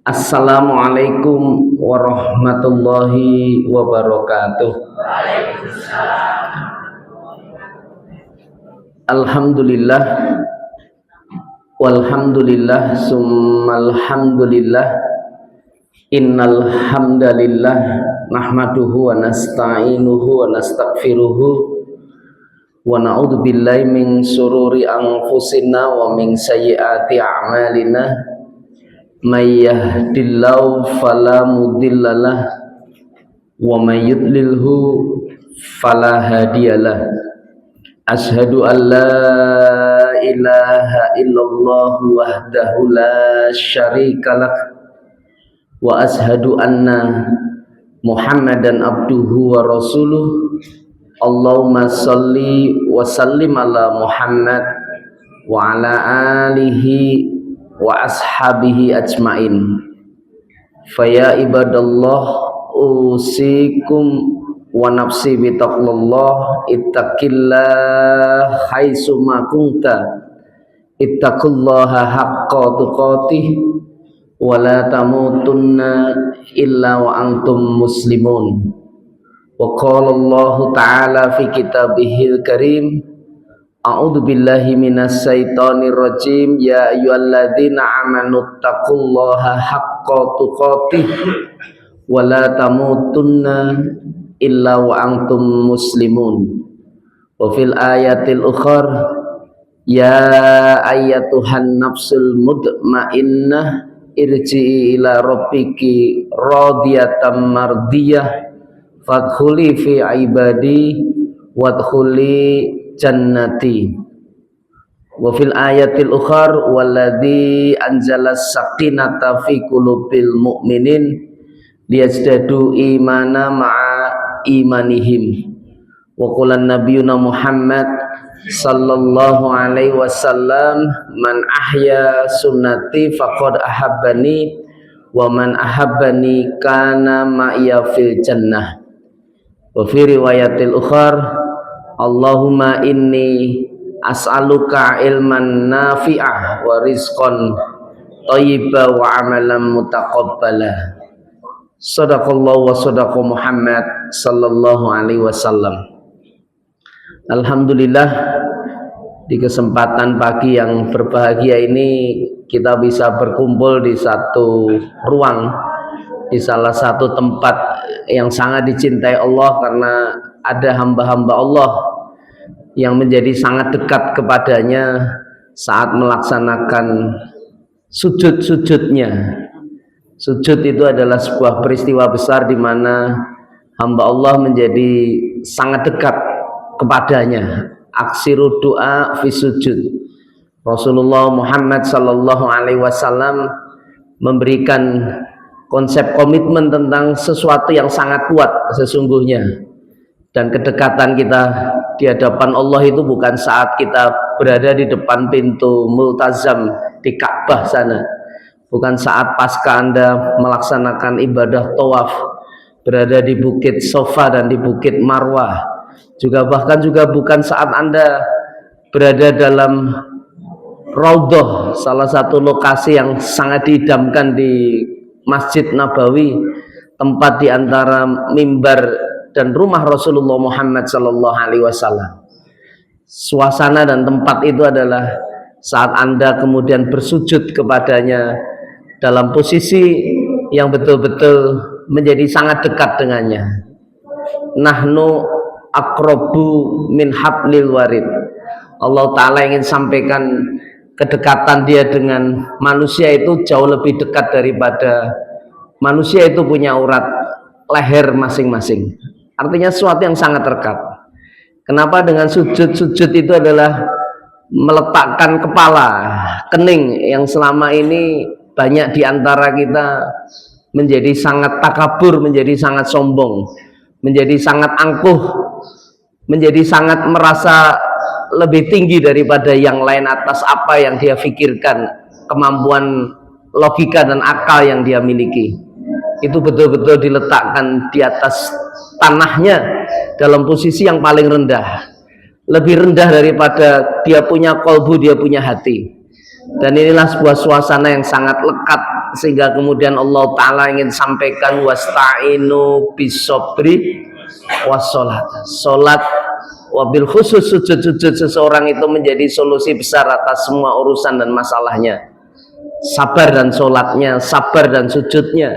Assalamualaikum warahmatullahi wabarakatuh. Alhamdulillah walhamdulillah summalhamdulillah. Innal hamdalillah nahmaduhu wa nasta'inuhu wa nastaghfiruhu wa na'udzu billahi min syururi anfusina wa min sayyiati a'malina. May yahdillahu fala mudhillalah wa may yudlilhu fala hadiyalah. Asyhadu an la ilaha illallah wahdahu la syarikalah wa asyhadu anna Muhammadan abduhu wa rasuluh. Allahumma shalli wa sallim ala Muhammad wa ala alihi wa ashabihi ajmain. Faya ibadallah usikum wa nafsi bitaqlallah ittaqillah haitsu ma kunta ittaqullaha haqqa tuqatih wa la tamutunna illa wa antum muslimun. Wa qala Allah ta'ala fi kitabihil karim, a'udzu billahi minas syaitonir rajim. Ya ayyuhalladzina amanu taqullaha haqqa tuqatih wa la tamutunna illa wa antum muslimun. Wa fil ayatil ukhar, ya ayyatuhan nafsul mutmainnah irji'i ila rabbiki radiyatan mardiyah fadkhuli fi ibadi wadkhuli jannati. Wa fil ayatil ukhar, walladzi anzalas sakinata fi qulubil mu'minin liyazdadu imana ma'a imanihim. Wa qala nabiyuna Muhammad sallallahu alaihi wasallam, man ahya sunnati faqad ahabbani wa man ahabbani kana ma'iya fil jannah. Wa fi riwayatil ukhar, Allahumma inni as'aluka ilman nafi'ah wa rizqan thayyiba wa amalan mutaqabbala. Sadaqallahu wa sadaqa Muhammad sallallahu alaihi wasallam. Alhamdulillah, di kesempatan pagi yang berbahagia ini kita bisa berkumpul di satu ruang, di salah satu tempat yang sangat dicintai Allah, karena ada hamba-hamba Allah yang menjadi sangat dekat kepadanya saat melaksanakan sujud-sujudnya. Sujud itu adalah sebuah peristiwa besar di mana hamba Allah menjadi sangat dekat kepadanya. Aksiru doa fi sujud. Rasulullah Muhammad sallallahu alaihi wasallam memberikan konsep komitmen tentang sesuatu yang sangat kuat sesungguhnya. Dan kedekatan kita di hadapan Allah itu bukan saat kita berada di depan pintu multazam di Ka'bah sana, bukan saat pasca Anda melaksanakan ibadah tawaf berada di Bukit Sofa dan di Bukit Marwah, bahkan juga bukan saat Anda berada dalam Raudhah, salah satu lokasi yang sangat diidamkan di Masjid Nabawi, tempat di antara mimbar dan rumah Rasulullah Muhammad sallallahu alaihi wasallam. Suasana dan tempat itu adalah saat Anda kemudian bersujud kepadanya dalam posisi yang betul-betul menjadi sangat dekat dengannya. Nahnu aqrabu min hablil warid. Allah Ta'ala ingin sampaikan kedekatan dia dengan manusia itu jauh lebih dekat daripada manusia itu punya urat leher masing-masing. Artinya sesuatu yang sangat dekat. Kenapa dengan sujud-sujud itu adalah meletakkan kepala, kening, yang selama ini banyak di antara kita menjadi sangat takabur, menjadi sangat sombong, menjadi sangat angkuh, menjadi sangat merasa lebih tinggi daripada yang lain atas apa yang dia pikirkan, kemampuan logika dan akal yang dia miliki. Itu betul-betul diletakkan di atas tanahnya dalam posisi yang paling rendah, lebih rendah daripada dia punya kolbu, dia punya hati. Dan inilah sebuah suasana yang sangat lekat, sehingga kemudian Allah Ta'ala ingin sampaikan wasta'inu bisobri wassolat. Solat wabil khusus sujud-sujud seseorang itu menjadi solusi besar atas semua urusan dan masalahnya. Sabar dan solatnya, sabar dan sujudnya.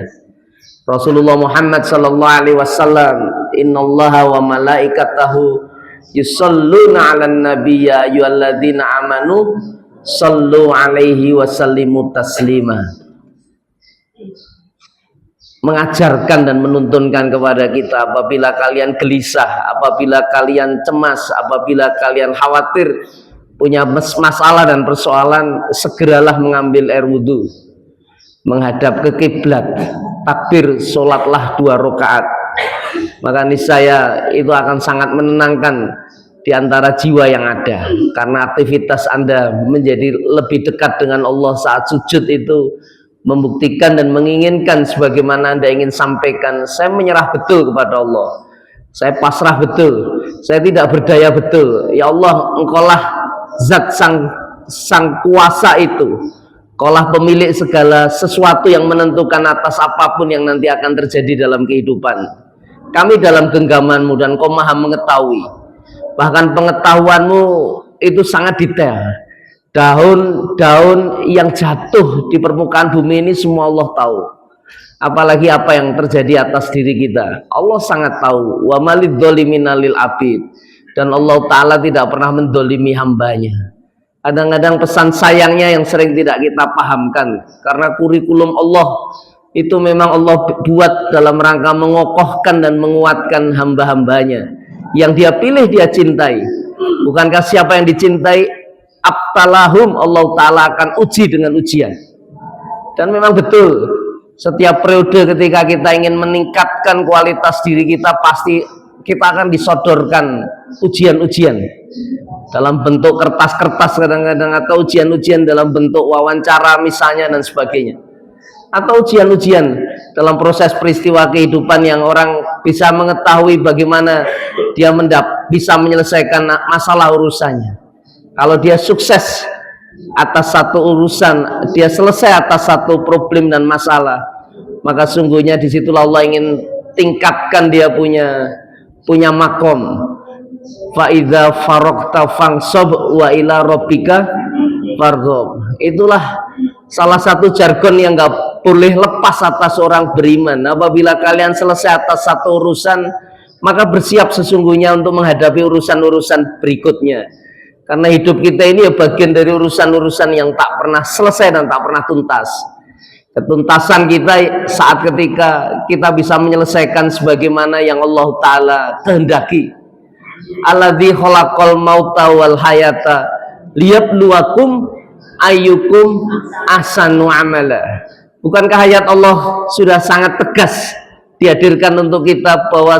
Rasulullah Muhammad sallallahu alaihi wasallam, innallaha wa malaikatahu yusalluna 'alan nabiyya ayyuhalladzina amanu sallu alaihi wasallimu taslima. Mengajarkan dan menuntunkan kepada kita, apabila kalian gelisah, apabila kalian cemas, apabila kalian khawatir punya masalah dan persoalan, segeralah mengambil air wudhu, menghadap ke kiblat, takbir, sholatlah 2 rakaat. Maka niscaya itu akan sangat menenangkan di antara jiwa yang ada, karena aktivitas Anda menjadi lebih dekat dengan Allah saat sujud itu membuktikan dan menginginkan sebagaimana Anda ingin sampaikan, saya menyerah betul kepada Allah, saya pasrah betul, saya tidak berdaya betul, ya Allah, Engkaulah zat sang kuasa itu, Engkaulah pemilik segala sesuatu yang menentukan atas apapun yang nanti akan terjadi dalam kehidupan kami dalam genggaman-Mu, dan Kau maha mengetahui, bahkan pengetahuan-Mu itu sangat detail. Daun-daun yang jatuh di permukaan bumi ini semua Allah tahu, apalagi apa yang terjadi atas diri kita. Allah sangat tahu. Wa malid dzolimina lil abid, dan Allah Ta'ala tidak pernah mendolimi hambanya. Kadang-kadang pesan sayangnya yang sering tidak kita pahamkan, karena kurikulum Allah itu memang Allah buat dalam rangka mengokohkan dan menguatkan hamba-hambanya yang Dia pilih, Dia cintai. Bukankah siapa yang dicintai abtalahum, Allah Ta'ala akan uji dengan ujian. Dan memang betul, setiap periode ketika kita ingin meningkatkan kualitas diri kita, pasti kita akan disodorkan ujian-ujian dalam bentuk kertas-kertas kadang-kadang, atau ujian-ujian dalam bentuk wawancara misalnya dan sebagainya, atau ujian-ujian dalam proses peristiwa kehidupan yang orang bisa mengetahui bagaimana dia bisa menyelesaikan masalah urusannya. Kalau dia sukses atas satu urusan, dia selesai atas satu problem dan masalah, maka sungguhnya disitulah Allah ingin tingkatkan dia punya makom. Fa idza faraqta fansab wa ila rabbika farghab. Itulah salah satu jargon yang enggak boleh lepas atas orang beriman. Apabila kalian selesai atas satu urusan, maka bersiap sesungguhnya untuk menghadapi urusan-urusan berikutnya. Karena hidup kita ini ya bagian dari urusan-urusan yang tak pernah selesai dan tak pernah tuntas. Ketuntasan kita saat ketika kita bisa menyelesaikan sebagaimana yang Allah Ta'ala kehendaki. Alladzi khalaqal mauta wal hayata liyabluwakum ayyukum ahsanu amala. Bukankah ayat Allah sudah sangat tegas dihadirkan untuk kita bahwa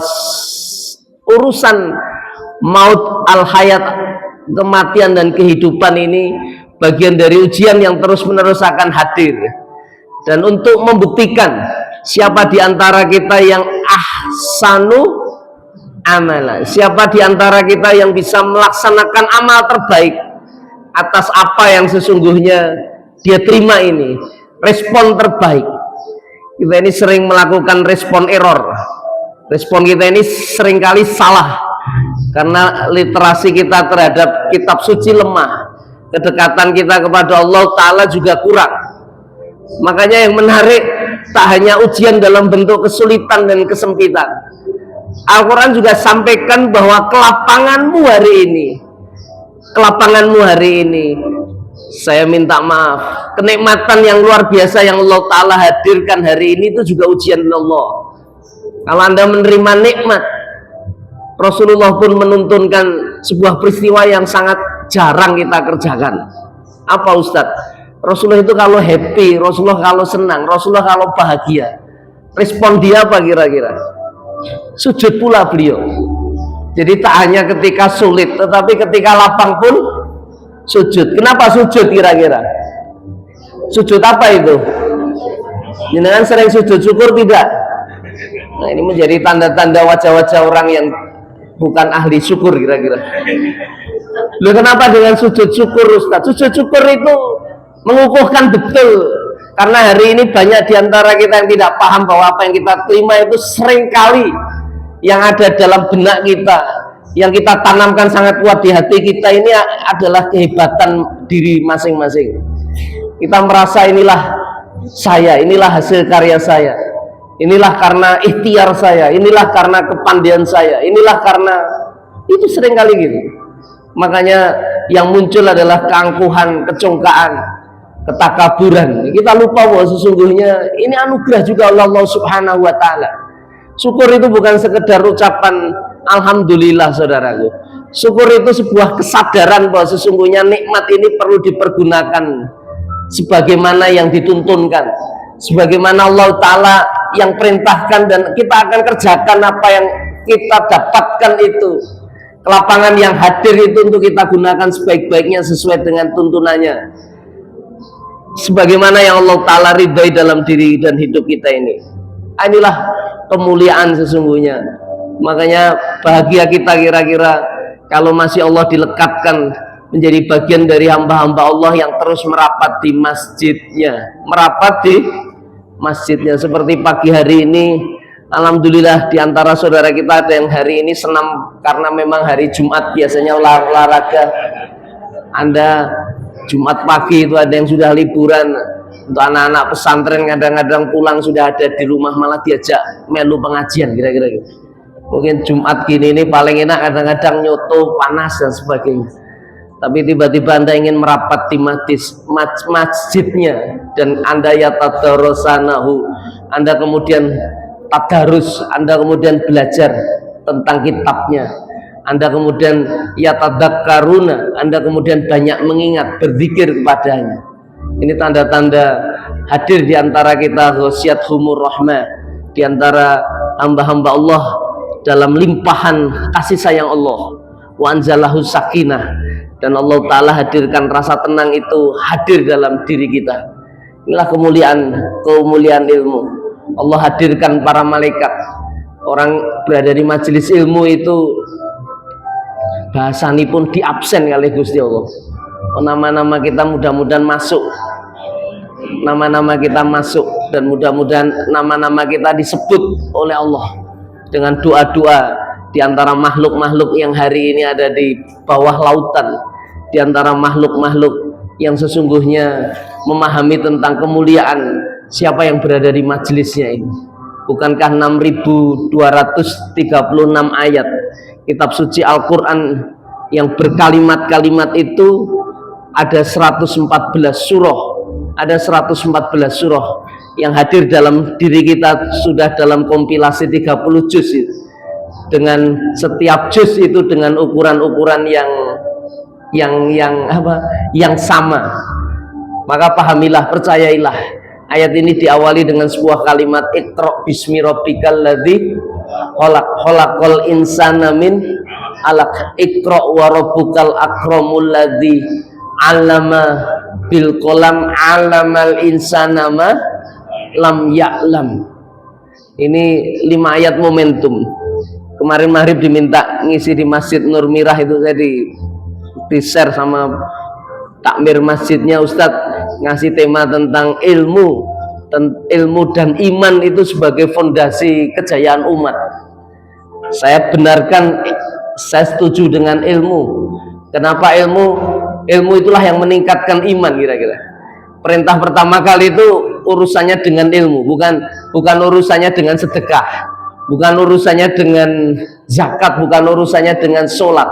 urusan maut al hayat, kematian dan kehidupan ini bagian dari ujian yang terus-menerus akan hadir. Dan untuk membuktikan siapa di antara kita yang ahsanu amala, siapa di antara kita yang bisa melaksanakan amal terbaik atas apa yang sesungguhnya dia terima ini, respon terbaik. Kita ini sering melakukan respon error, respon kita ini seringkali salah karena literasi kita terhadap kitab suci lemah, kedekatan kita kepada Allah Ta'ala juga kurang. Makanya yang menarik tak hanya ujian dalam bentuk kesulitan dan kesempitan, Al-Quran juga sampaikan bahwa kelapanganmu hari ini, saya minta maaf, kenikmatan yang luar biasa yang Allah Ta'ala hadirkan hari ini itu juga ujian Allah. Kalau Anda menerima nikmat, Rasulullah pun menuntunkan sebuah peristiwa yang sangat jarang kita kerjakan. Apa Ustadz? Rasulullah itu kalau happy, Rasulullah kalau senang, Rasulullah kalau bahagia, respon dia apa kira-kira? Sujud pula beliau. Jadi tak hanya ketika sulit, tetapi ketika lapang pun sujud. Kenapa sujud kira-kira? Sujud apa itu? Jangan sering sujud syukur tidak? Nah, ini menjadi tanda-tanda wajah-wajah orang yang bukan ahli syukur kira-kira. Loh, kenapa dengan sujud syukur Ustaz? Sujud syukur itu mengukuhkan betul. Karena hari ini banyak diantara kita yang tidak paham bahwa apa yang kita terima itu seringkali yang ada dalam benak kita, yang kita tanamkan sangat kuat di hati kita ini adalah kehebatan diri masing-masing. Kita merasa inilah saya, inilah hasil karya saya, inilah karena ikhtiar saya, inilah karena kepandaian saya, inilah karena itu seringkali gitu. Makanya yang muncul adalah keangkuhan, kecongkaan, ketakaburan. Kita lupa bahwa sesungguhnya ini anugerah juga Allah Subhanahu wa taala. Syukur itu bukan sekedar ucapan alhamdulillah, saudaraku. Syukur itu sebuah kesadaran bahwa sesungguhnya nikmat ini perlu dipergunakan sebagaimana yang dituntunkan, sebagaimana Allah taala yang perintahkan, dan kita akan kerjakan apa yang kita dapatkan itu. Kelapangan yang hadir itu untuk kita gunakan sebaik-baiknya sesuai dengan tuntunannya, sebagaimana yang Allah taala ridhai dalam diri dan hidup kita ini. Inilah kemuliaan sesungguhnya. Makanya bahagia kita kira-kira kalau masih Allah dilekatkan menjadi bagian dari hamba-hamba Allah yang terus merapat di masjidnya. Seperti pagi hari ini, alhamdulillah di antara saudara kita ada yang hari ini senam karena memang hari Jumat biasanya olahraga. Anda Jumat pagi itu ada yang sudah liburan. Untuk anak-anak pesantren kadang-kadang pulang sudah ada di rumah, malah diajak melu pengajian kira-kira gitu. Mungkin Jumat gini ini paling enak, kadang-kadang nyoto panas dan sebagainya. Tapi tiba-tiba Anda ingin merapat di masjidnya, dan Anda yatadarosanahu, Anda kemudian tadarus, Anda kemudian belajar tentang kitabnya, Anda kemudian yatadakkaruna, Anda kemudian banyak mengingat, berzikir kepadanya. Ini tanda-tanda hadir di antara kita ghasyiyatuhumur rahmah, di antara hamba-hamba Allah dalam limpahan kasih sayang Allah. Wa anzalahu sakinah, dan Allah taala hadirkan rasa tenang itu hadir dalam diri kita. Inilah kemuliaan ilmu. Allah hadirkan para malaikat. Orang berada di majelis ilmu itu bahasani pun diabsen kali Gusti Allah. Nama-nama kita mudah-mudahan masuk, nama-nama kita masuk, dan mudah-mudahan nama-nama kita disebut oleh Allah dengan doa-doa di antara makhluk-makhluk yang hari ini ada di bawah lautan, di antara makhluk-makhluk yang sesungguhnya memahami tentang kemuliaan siapa yang berada di majelisnya ini. Bukankah 6.236 ayat kitab suci Al-Quran yang berkalimat-kalimat itu ada 114 surah, ada 114 surah yang hadir dalam diri kita sudah dalam kompilasi 30 juz itu. Dengan setiap juz itu dengan ukuran-ukuran yang sama. Maka pahamilah, percayailah, ayat ini diawali dengan sebuah kalimat iqra bismi rabbikal ladzi khalaqal insana min alaq. Iqra wa rabbukal akramul ladzi 'allama bil qalam 'allamal insana ma lam ya'lam. Ini 5 ayat momentum. Kemarin maghrib diminta ngisi di Masjid Nur Mirah, itu saya di share sama takmir masjidnya, Ustadz ngasih tema tentang ilmu dan iman itu sebagai fondasi kejayaan umat. Saya benarkan, saya setuju dengan ilmu. Kenapa ilmu? Ilmu itulah yang meningkatkan iman kira-kira. Perintah pertama kali itu urusannya dengan ilmu, bukan urusannya dengan sedekah, bukan urusannya dengan zakat, bukan urusannya dengan sholat,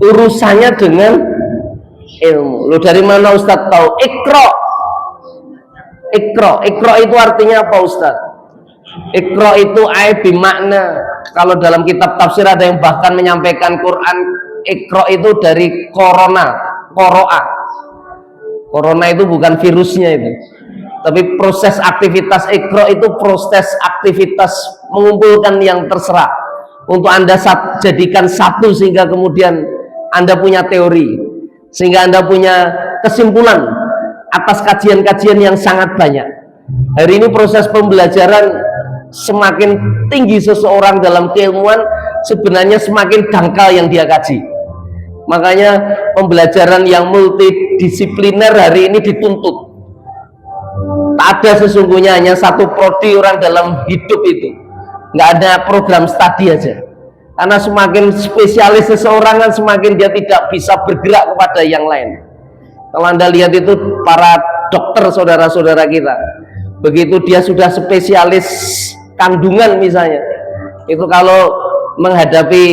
urusannya dengan ilmu. Loh, dari mana Ustadz tahu? Ikro itu artinya apa Ustadz? Ikro itu bimakna, kalau dalam kitab tafsir ada yang bahkan menyampaikan Quran ikro itu dari corona. Corona itu bukan virusnya itu, tapi proses aktivitas ikro itu proses aktivitas mengumpulkan yang terserah untuk Anda jadikan satu, sehingga kemudian Anda punya teori, sehingga Anda punya kesimpulan atas kajian-kajian yang sangat banyak. Hari ini proses pembelajaran semakin tinggi seseorang dalam keilmuan, sebenarnya semakin dangkal yang dia kaji. Makanya pembelajaran yang multidisipliner hari ini dituntut. Tak ada sesungguhnya hanya satu prodi orang dalam hidup itu. Nggak ada program studi aja. Karena semakin spesialis seseorang kan semakin dia tidak bisa bergerak kepada yang lain. Kalau Anda lihat itu para dokter saudara-saudara kita, begitu dia sudah spesialis kandungan misalnya, itu kalau menghadapi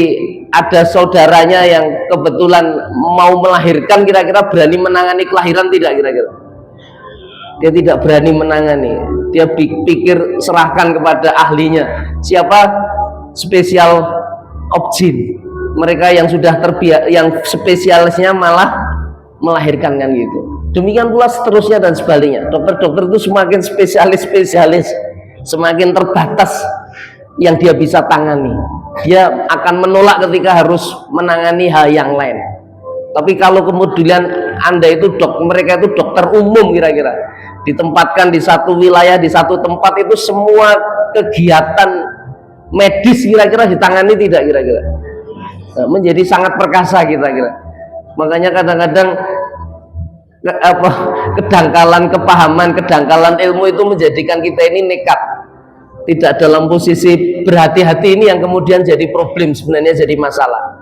ada saudaranya yang kebetulan mau melahirkan, kira-kira berani menangani kelahiran tidak kira-kira? Dia tidak berani menangani, dia pikir serahkan kepada ahlinya. Siapa? Spesial obgyn, mereka yang sudah terbiak, yang spesialisnya malah melahirkan kan gitu. Demikian pula seterusnya dan sebaliknya. Dokter-dokter itu semakin spesialis, semakin terbatas yang dia bisa tangani. Dia akan menolak ketika harus menangani hal yang lain. Tapi kalau kemudian Anda itu mereka itu dokter umum kira-kira, ditempatkan di satu wilayah, di satu tempat, itu semua kegiatan medis kira-kira ditangani tidak kira-kira? Menjadi sangat perkasa kira-kira. Makanya kadang-kadang kedangkalan kepahaman, kedangkalan ilmu itu menjadikan kita ini nekat, tidak dalam posisi berhati-hati. Ini yang kemudian jadi problem, sebenarnya jadi masalah.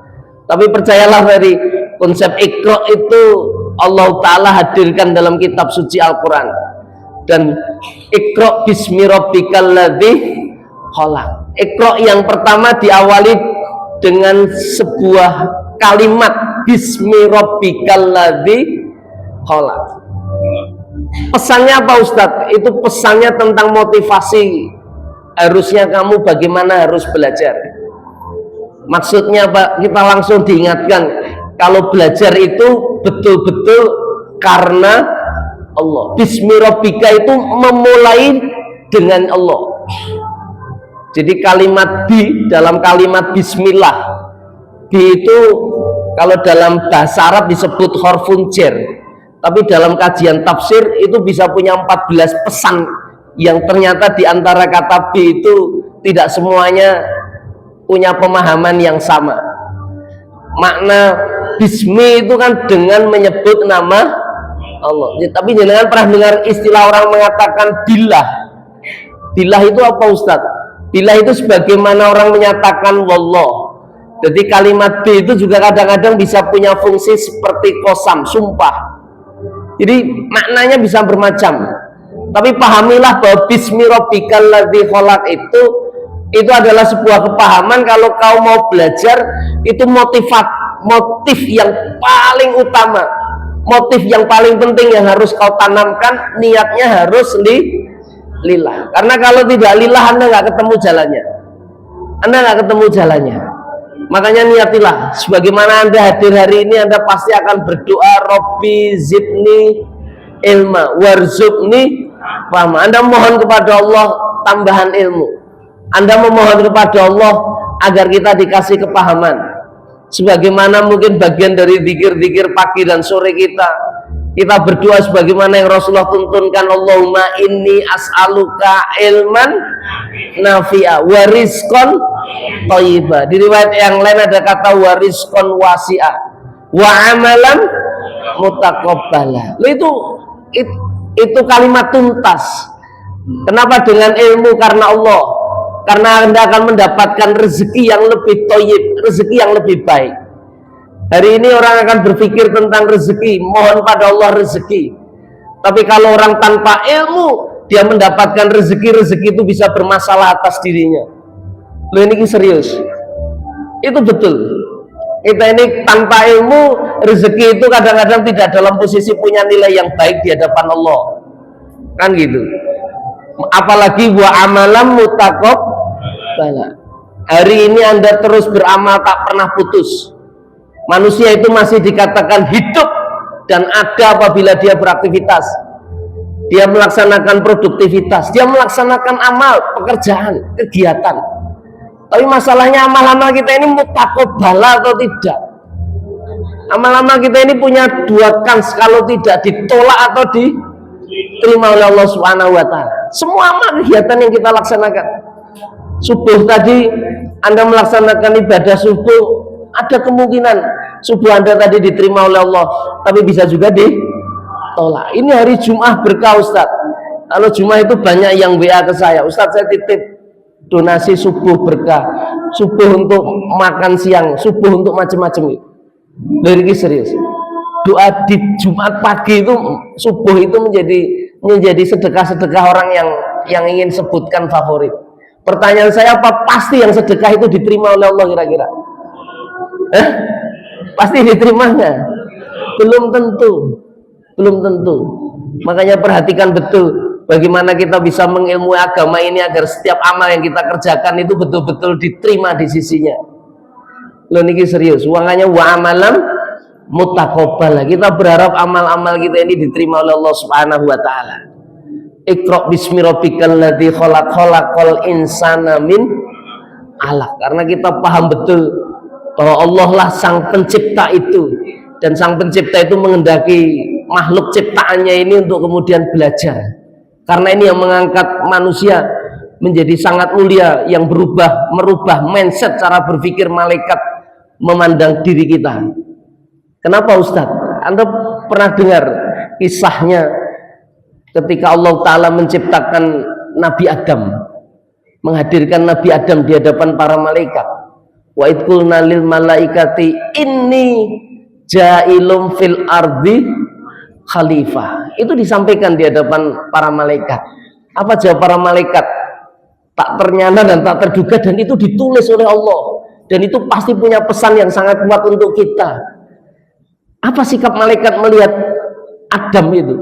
Tapi percayalah, dari konsep Iqra itu Allah Ta'ala hadirkan dalam kitab suci Al-Quran. Dan Iqra bismi rabbikal ladzi khalaq. Iqra yang pertama diawali dengan sebuah kalimat bismi rabbikal ladzi khalaq. Pesannya apa Ustadz? Itu pesannya tentang motivasi. Harusnya kamu bagaimana harus belajar. Maksudnya Pak, kita langsung diingatkan kalau belajar itu betul-betul karena Allah. Bismi rabbika itu memulai dengan Allah. Jadi kalimat bi dalam kalimat bismillah, bi itu kalau dalam bahasa Arab disebut hurufun jar, tapi dalam kajian tafsir itu bisa punya 14 pesan yang ternyata diantara kata bi itu tidak semuanya punya pemahaman yang sama. Makna bismi itu kan dengan menyebut nama Allah. Tapi jangan pernah dengar istilah orang mengatakan billah. Billah itu apa Ustaz? Billah itu sebagaimana orang menyatakan wallah. Jadi kalimat bi itu juga kadang-kadang bisa punya fungsi seperti qasam, sumpah. Jadi maknanya bisa bermacam. Tapi pahamilah bahwa bismi rabbikal ladzi khalaq itu adalah sebuah kepahaman. Kalau kau mau belajar, itu motif yang paling utama, motif yang paling penting yang harus kau tanamkan, niatnya harus lillah. Karena kalau tidak lillah, Anda nggak ketemu jalannya. Makanya niatilah. Sebagaimana Anda hadir hari ini, Anda pasti akan berdoa, Robbi zidni ilma warzuqni fahma. Anda mohon kepada Allah tambahan ilmu. Anda memohon kepada Allah agar kita dikasih kepahaman. Sebagaimana mungkin bagian dari zikir-zikir pagi dan sore kita berdoa sebagaimana yang Rasulullah tuntunkan, Allahumma inni as'aluka ilman nafi'a wa rizqan thayyibah. Di riwayat yang lain ada kata wa rizqan wasi'a wa amalan mutaqabbala. Itu kalimat tuntas. Kenapa dengan ilmu? Karena Allah. Karena Anda akan mendapatkan rezeki yang lebih thayyib, rezeki yang lebih baik. Hari ini orang akan berpikir tentang rezeki, mohon pada Allah rezeki. Tapi kalau orang tanpa ilmu, dia mendapatkan rezeki itu bisa bermasalah atas dirinya. Loh, ini serius. Itu betul. Kita ini tanpa ilmu, rezeki itu kadang-kadang tidak dalam posisi punya nilai yang baik di hadapan Allah. Kan gitu. Apalagi wa amalam mutaqabbala. Hari ini Anda terus beramal tak pernah putus. Manusia itu masih dikatakan hidup dan ada apabila dia beraktivitas. Dia melaksanakan produktivitas, dia melaksanakan amal, pekerjaan, kegiatan. Tapi masalahnya amal-amal kita ini mutaqabbala atau tidak. Amal-amal kita ini punya dua kans, kalau tidak ditolak atau diterima oleh Allah Subhanahu wa Ta'ala. Semua amal kegiatan yang kita laksanakan. Subuh tadi Anda melaksanakan ibadah subuh, ada kemungkinan subuh Anda tadi diterima oleh Allah, tapi bisa juga ditolak. Ini hari Jumat berkah Ustaz. Kalau Jumat itu banyak yang WA ke saya, Ustaz saya titip donasi subuh berkah, subuh untuk makan siang, subuh untuk macam-macam itu. Ini serius. Doa di Jumat pagi itu subuh itu menjadi sedekah-sedekah orang yang ingin sebutkan favorit. Pertanyaan saya, apa pasti yang sedekah itu diterima oleh Allah kira-kira? Pasti diterima nggak? Belum tentu, belum tentu. Makanya perhatikan betul bagaimana kita bisa mengilmui agama ini agar setiap amal yang kita kerjakan itu betul-betul diterima di sisinya. Loh niki serius, makanya wa amalam mutaqabbal. Kita berharap amal-amal kita ini diterima oleh Allah Subhanahu wa taala. Iqra bismi rabbikal ladzi khalaq, khalaqal insana min 'alaq. Karena kita paham betul bahwa Allah lah sang pencipta itu, dan sang pencipta itu menghendaki makhluk ciptaannya ini untuk kemudian belajar. Karena ini yang mengangkat manusia menjadi sangat mulia, yang merubah mindset cara berpikir malaikat memandang diri kita. Kenapa Ustadz? Anda pernah dengar kisahnya ketika Allah Ta'ala menciptakan Nabi Adam, menghadirkan Nabi Adam di hadapan para malaikat. Wa idqulna lil malaikati inni ja'ilum fil ardi khalifah. Itu disampaikan di hadapan para malaikat. Apa jawab para malaikat? Tak ternyata dan tak terduga, dan itu ditulis oleh Allah, dan itu pasti punya pesan yang sangat kuat untuk kita. Apa sikap malaikat melihat Adam itu?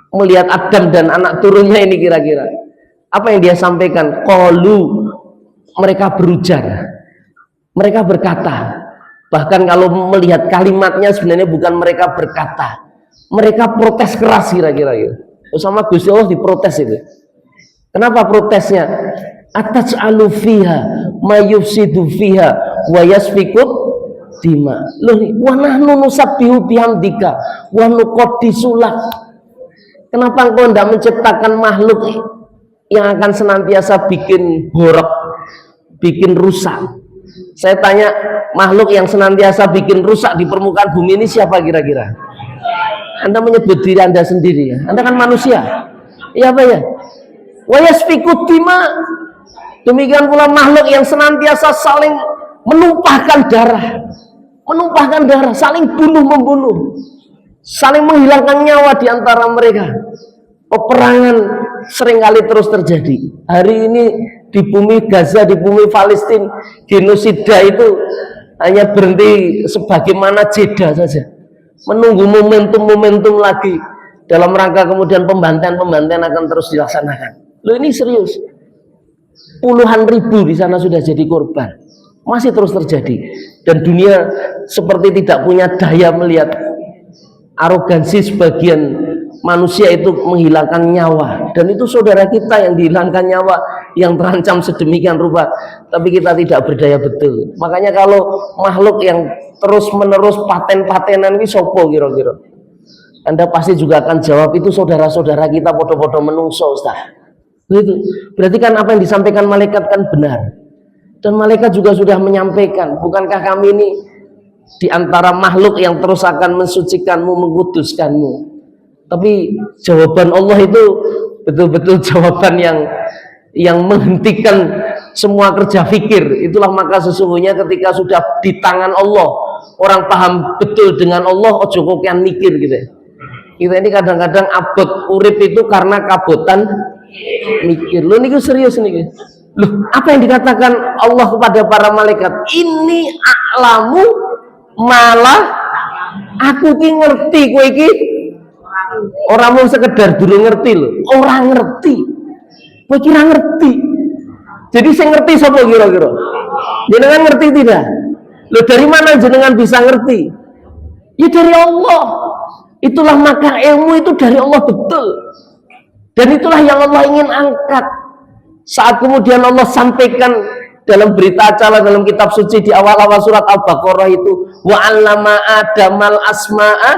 Melihat Adam dan anak turunnya ini kira-kira apa yang dia sampaikan? Qalu, mereka berujar, mereka berkata, bahkan kalau melihat kalimatnya sebenarnya bukan mereka berkata, mereka protes keras kira-kira gitu. Sama Gusti Allah diprotes itu. Kenapa protesnya? Ataj'alu fiha ma yufsidu fiha wa yasfiku dima. Loh, wa nahnu nusabbihu bihamdika wa nuqaddisu lak. Kenapa engkau tidak menciptakan makhluk yang akan senantiasa bikin borok, bikin rusak? Saya tanya, makhluk yang senantiasa bikin rusak di permukaan bumi ini siapa kira-kira? Anda menyebut diri Anda sendiri ya. Anda kan manusia. Iya apa ya? Wa yasfiku dima. Demikian pula makhluk yang senantiasa saling menumpahkan darah, saling bunuh-membunuh, saling menghilangkan nyawa di antara mereka. Peperangan seringkali terus terjadi. Hari ini di bumi Gaza, di bumi Palestina, genosida itu hanya berhenti sebagaimana jeda saja, menunggu momentum lagi dalam rangka kemudian pembantaian akan terus dilaksanakan. Loh, ini serius. Puluhan ribu di sana sudah jadi korban, masih terus terjadi, dan dunia seperti tidak punya daya melihat arogansi sebagian manusia itu menghilangkan nyawa, dan itu saudara kita yang dihilangkan nyawa, yang terancam sedemikian rupa, tapi kita tidak berdaya betul. Makanya kalau makhluk yang terus menerus paten-patenan ini sopo kira-kira, Anda pasti juga akan jawab itu saudara-saudara kita podo-podo menungso Ustaz. Begitu. Berarti kan apa yang disampaikan malaikat kan benar, dan malaikat juga sudah menyampaikan, bukankah kami ini di antara makhluk yang terus akan mensucikanmu, mengkuduskanmu. Tapi jawaban Allah itu betul-betul jawaban yang menghentikan semua kerja fikir. Itulah maka sesungguhnya ketika sudah di tangan Allah, orang paham betul dengan Allah, ojo kokian mikir gitu. Kita ini kadang-kadang abot urip itu karena kabotan mikir. Loh ini serius nih. Loh, apa yang dikatakan Allah kepada para malaikat? Ini a'lamu malah aku ki ngerti, kowe iki orang mau sekedar dulu ngerti loh, orang ngerti, kowe kira ngerti. Jadi saya ngerti sapa kira-kira? Jenengan ngerti tidak? Loh, dari mana jenengan bisa ngerti? Ya dari Allah. Itulah maka ilmu itu dari Allah betul. Dan itulah yang Allah ingin angkat. Saat kemudian Allah sampaikan dalam berita acara dalam kitab suci di awal-awal surat Al-Baqarah itu, wa 'allama adamal asma'a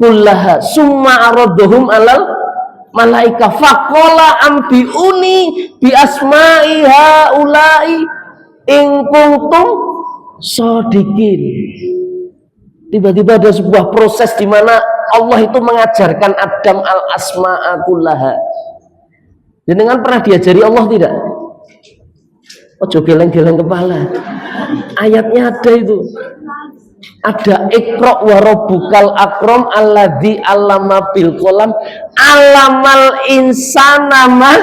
kullaha summa aradhum 'alal malaika faqala ambiuni bi asma'i haula'i in kuntum shadiqin. Tiba-tiba ada sebuah proses di mana Allah itu mengajarkan Adam al-asma'a kullaha. Jenengan pernah diajari Allah tidak? Ojo geleng-geleng kepala. Ayatnya ada itu. Ada Iqra wa rabbukal akram alladzi 'allama bil qalam 'allamal insana ma.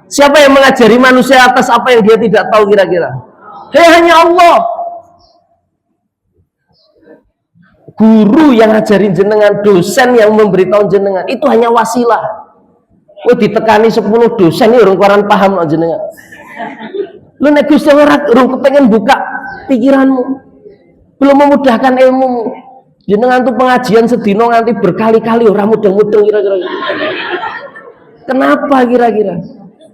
Siapa yang mengajari manusia atas apa yang dia tidak tahu kira-kira? Hanya Allah. Guru yang ngajarin jenengan, dosen yang memberitahu jenengan, itu hanya wasilah. Oh ditekani 10 dosen ini orang koran paham loh jenengan. Lu nek Gusti ora kepengen buka pikiranmu, belum memudahkan ilmumu. Jenengan tuh pengajian sedino nganti berkali-kali ora mudeng-mudeng kira-kira. Kenapa kira-kira?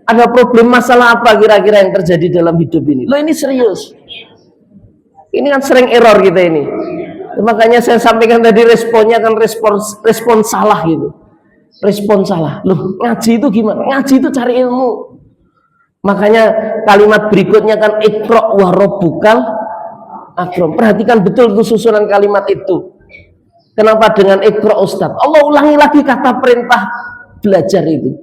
Ada problem masalah apa kira-kira yang terjadi dalam hidup ini? Lo ini serius. Ini kan sering error kita ini. Makanya saya sampaikan tadi responnya kan respon salah gitu. Respon salah. Loh, ngaji itu gimana? Ngaji itu cari ilmu. Makanya kalimat berikutnya kan Iqra wa rabbukal akram. Perhatikan betul itu susunan kalimat itu. Kenapa dengan Iqra Ustaz? Allah ulangi lagi kata perintah belajar itu.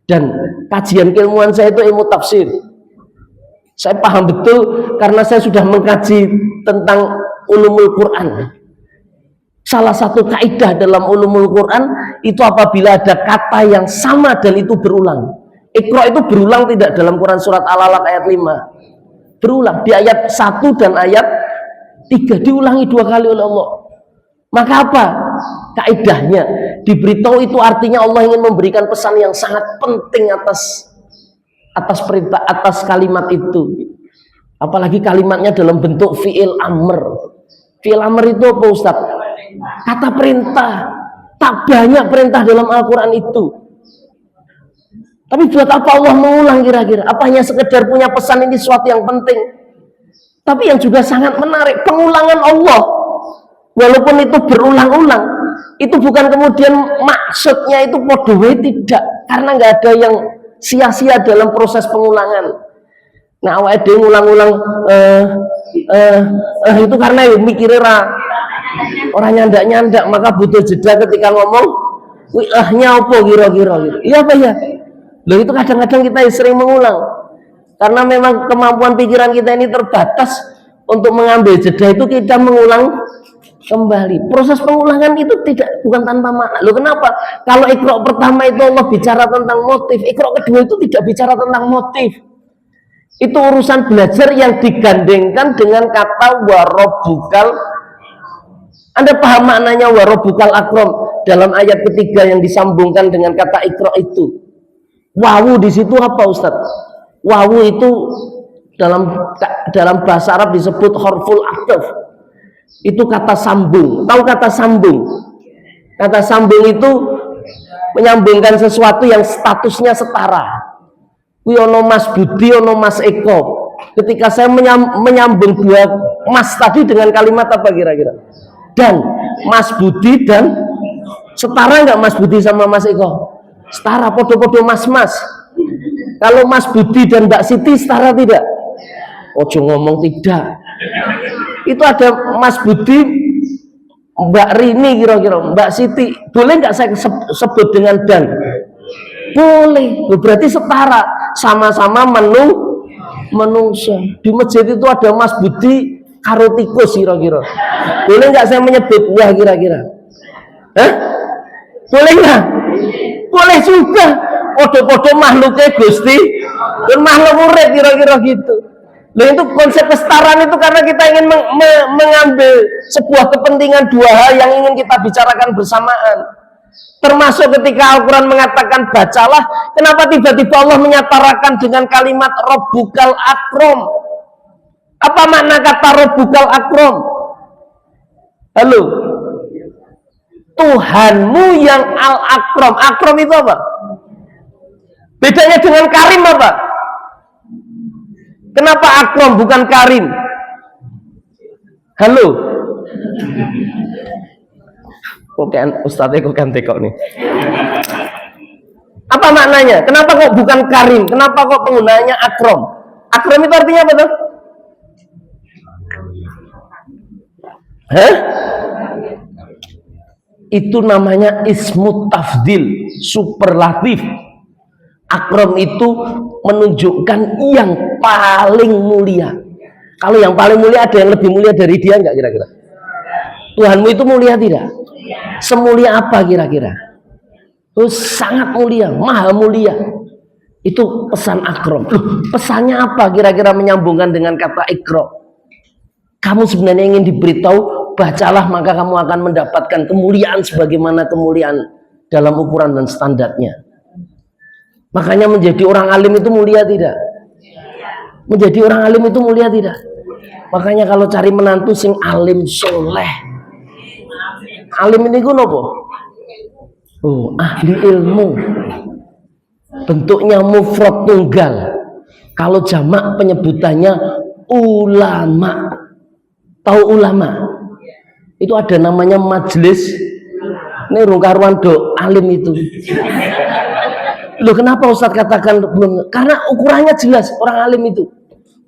Dan kajian keilmuan saya itu ilmu tafsir. Saya paham betul karena saya sudah mengkaji tentang ulumul Quran. Salah satu kaidah dalam ulumul Quran itu apabila ada kata yang sama dan itu berulang. Iqra itu berulang tidak dalam Quran surat Al-Alaq ayat 5. Berulang di ayat 1 dan ayat 3 diulangi 2 kali oleh Allah. Maka apa? Kaidahnya diberitahu itu artinya Allah ingin memberikan pesan yang sangat penting atas perintah, atas kalimat itu. Apalagi kalimatnya dalam bentuk fi'il amr. Fi'il amr itu apa Ustaz? Kata perintah. Tak banyak perintah dalam Al-Quran itu. Tapi buat apa Allah mengulang kira-kira? Apa hanya sekedar punya pesan ini sesuatu yang penting? Tapi yang juga sangat menarik, pengulangan Allah. Walaupun itu berulang-ulang, itu bukan kemudian maksudnya itu podowe, tidak. Karena nggak ada yang sia-sia dalam proses pengulangan. Nah, awake dhewe ngulang-ulang itu karena ya mikirnya orang nyandak-nyandak, maka butuh jeda ketika ngomong ahnya apa kira-kira gitu. Iya apa ya? Loh itu kadang-kadang kita sering mengulang. Karena memang kemampuan pikiran kita ini terbatas untuk mengambil jeda itu kita mengulang kembali. Proses pengulangan itu bukan tanpa makna. Loh kenapa? Kalau Iqra pertama itu Allah bicara tentang motif, Iqra kedua itu tidak bicara tentang motif. Itu urusan belajar yang digandengkan dengan kata warobukal. Anda paham maknanya warobukal akram dalam ayat ketiga yang disambungkan dengan kata Iqra itu. Wawu di situ apa Ustaz? Wawu itu dalam bahasa Arab disebut huruful athaf. Itu kata sambung. Tahu kata sambung? Kata sambung itu menyambungkan sesuatu yang statusnya setara. Kuwi ono Mas Budi, ono Mas Eko. Ketika saya menyambung dua Mas tadi dengan kalimat apa kira-kira? Dan Mas Budi dan setara nggak Mas Budi sama Mas Eko? Setara, podo-podo mas-mas. Kalau Mas Budi dan Mbak Siti setara tidak? Ojo ngomong tidak. Itu ada Mas Budi, Mbak Rini kira-kira, Mbak Siti. Boleh nggak saya sebut dengan dan? Boleh. Berarti setara, sama-sama menungso. Di masjid itu ada Mas Budi karo tikus kira-kira. Boleh nggak saya menyebut buah kira-kira? Hah? Boleh nggak? Boleh juga. Podo-podo makhluknya Gusti dan makhluk urip kira-kira gitu. Nah itu konsep kesetaraan itu karena kita ingin mengambil sebuah kepentingan dua hal yang ingin kita bicarakan bersamaan. Termasuk ketika Al-Quran mengatakan bacalah, kenapa tiba-tiba Allah menyatarakan dengan kalimat Rabbukal Akram? Apa makna kata Rabbukal Akram? Halo? Tuhanmu yang Al-Akram. Akram itu apa? Bedanya dengan Karim apa? Kenapa Akram bukan Karim? Halo? Ustadznya kok kan tekok nih. Apa maknanya? Kenapa kok bukan Karim? Kenapa kok penggunaannya Akram? Akram itu artinya apa tuh? Hah? Itu namanya ismu tafdil, superlatif. Akram itu menunjukkan yang paling mulia. Kalau yang paling mulia ada yang lebih mulia dari dia enggak kira-kira? Tuhanmu itu mulia tidak? Semulia apa kira-kira? Oh, sangat mulia, maha mulia. Itu pesan akram. Loh, pesannya apa kira-kira menyambungkan dengan kata ikra? Kamu sebenarnya ingin diberitahu, bacalah maka kamu akan mendapatkan kemuliaan sebagaimana kemuliaan dalam ukuran dan standarnya. Makanya menjadi orang alim itu mulia tidak? Menjadi orang alim itu mulia tidak? Makanya kalau cari menantu sing alim soleh. Alim ini ku nopo? Oh, ahli ilmu. Bentuknya mufrad tunggal. Kalau jamak penyebutannya ulama. Tahu ulama? Itu ada namanya majelis. Ini rungkaruan do alim itu. Loh, kenapa Ustadz katakan belum? Karena ukurannya jelas, orang alim itu.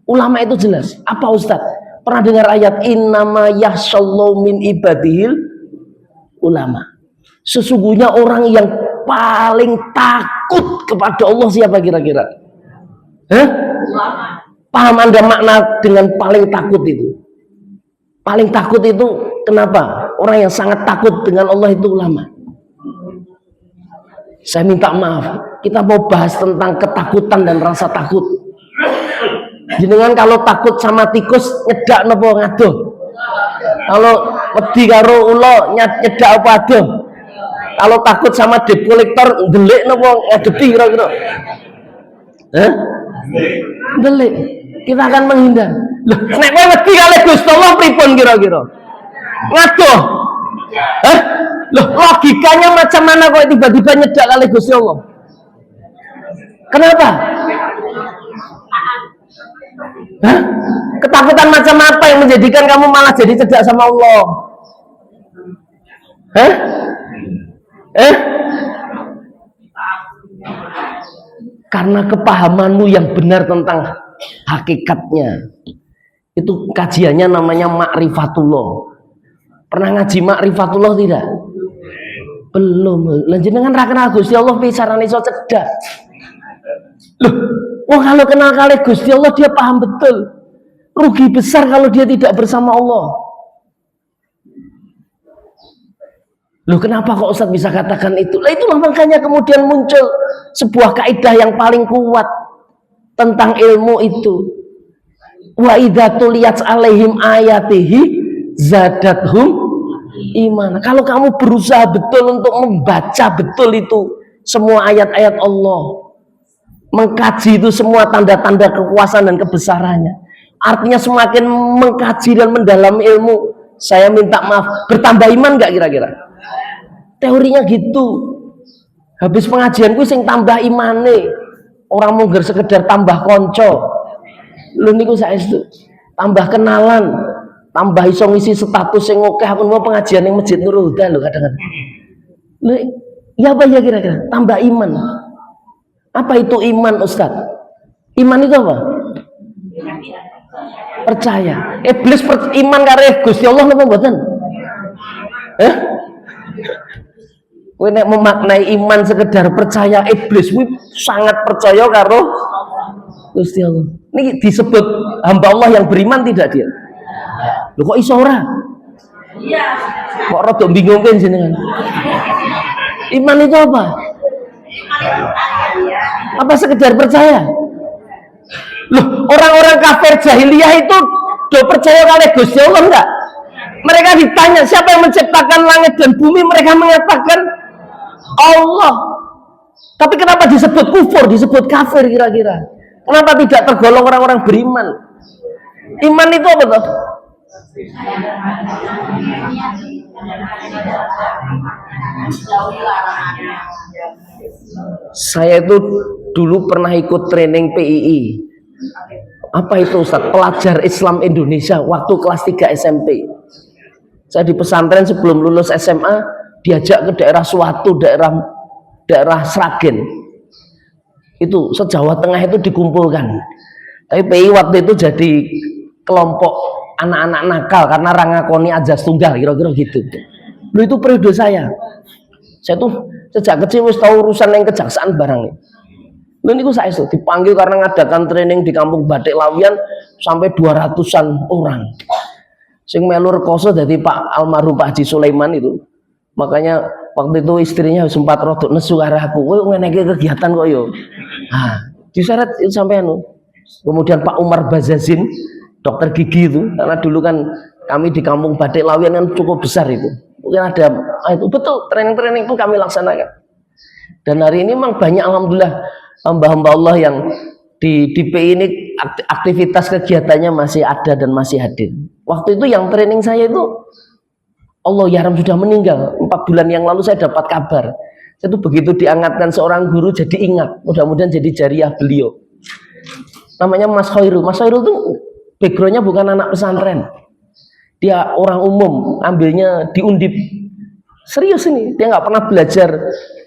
Ulama itu jelas. Apa Ustadz? Pernah dengar ayat innama yahsyallahu min ibadihil ulama. Sesungguhnya orang yang paling takut kepada Allah siapa kira-kira? Hah? Paham Anda makna dengan paling takut itu? Paling takut itu kenapa? Orang yang sangat takut dengan Allah itu ulama. Saya minta maaf, kita mau bahas tentang ketakutan dan rasa takut. Jenengan kalau takut sama tikus nyedak nopo ngadoh? Kalau wedi karo ula nyedak apa adoh? Kalau takut sama debt collector ndelik nopo ngadepi kira-kira? Hah? Ndelik. Kita akan menghindar. Loh, nek kowe wedi kali Gusti Allah pripun kira-kira? Ngadoh. Hah? Loh, logikanya macam mana kok tiba-tiba nyedak kali Gusti Allah? Kenapa? Hah? Ketakutan macam apa yang menjadikan kamu malah jadi cedak sama Allah? Hah? Karena kepahamanmu yang benar tentang hakikatnya. Itu kajiannya namanya ma'rifatullah. Pernah ngaji ma'rifatullah tidak? Belum. Lanjut dengan rakenal Gusti Allah pisaran iso cedak. Loh, kalau kenal kali Gusti Allah dia paham betul. Rugi besar kalau dia tidak bersama Allah. Loh, kenapa kok Ustaz bisa katakan itu? Lah itulah makanya kemudian muncul sebuah kaidah yang paling kuat tentang ilmu itu. Wa idza tuliyat alaihim ayatihi zadathum iman. Kalau kamu berusaha betul untuk membaca betul itu semua ayat-ayat Allah, mengkaji itu semua tanda-tanda kekuasaan dan kebesarannya, artinya semakin mengkaji dan mendalami ilmu, saya minta maaf, bertambah iman nggak kira-kira? Teorinya gitu. Habis pengajian gue sing tambah imane, orang mungkin sekedar tambah konco. Lu niku saestu tambah kenalan, tambah iso ngisi status sing akeh. Aku mau pengajian yang Masjid Nurul Huda lho kadang-kadang. Ya apa ya kira-kira? Tambah iman. Apa itu iman, Ustaz? Iman itu apa? Percaya. Iblis iman karo Gusti Allah napa mboten? Kowe nek memaknai iman sekedar percaya, iblis kuwi sangat percaya karo Gusti Allah. Ini disebut hamba Allah yang beriman tidak dia? Loh kok iso ora? Iya. Kok rada bingungke jenengan? Iman itu apa? Apa sekedar percaya? Loh, orang-orang kafir jahiliyah itu do percaya kali Gusti Allah enggak? Mereka ditanya siapa yang menciptakan langit dan bumi, mereka mengatakan Allah. Tapi kenapa disebut kufur, disebut kafir kira-kira? Kenapa tidak tergolong orang-orang beriman? Iman itu apa tuh? Saya itu dulu pernah ikut training PII. Apa itu Ustaz? Pelajar Islam Indonesia waktu kelas 3 SMP. Saya di pesantren sebelum lulus SMA diajak ke daerah suatu, daerah Sragen. Itu se-Jawa Tengah itu dikumpulkan. Tapi PI waktu itu jadi kelompok anak-anak nakal karena rangakoni aja tunggal kira-kira gitu. Lu itu periode saya tuh sejak kecil wis tahu urusan yang kejaksaan barang nih. Lu niku saya tuh dipanggil karena ngadakan training di kampung Batik Lawian sampai 200-an orang. Sing melu rekoso dari Pak almarhum Pak Haji Sulaiman itu. Makanya waktu itu istrinya sempat rodok nesu arah aku, kowe ngeneke kegiatan kok yo. Ah, diseret itu sampai anu. Kemudian Pak Umar Bazazin, dokter gigi itu, karena dulu kan kami di kampung Batik Lawian kan cukup besar itu. Mungkin ada itu betul training-training itu kami laksanakan. Dan hari ini memang banyak alhamdulillah hamba-hamba Allah yang di PI ini aktivitas kegiatannya masih ada dan masih hadir. Waktu itu yang training saya itu Allah Yaram sudah meninggal 4 bulan yang lalu. Saya dapat kabar saya itu begitu diangkatkan seorang guru jadi ingat, mudah-mudahan jadi jariah beliau. Namanya Mas Khairul. Mas Khairul itu backgroundnya bukan anak pesantren, dia orang umum, ambilnya di Undip. Serius ini, dia nggak pernah belajar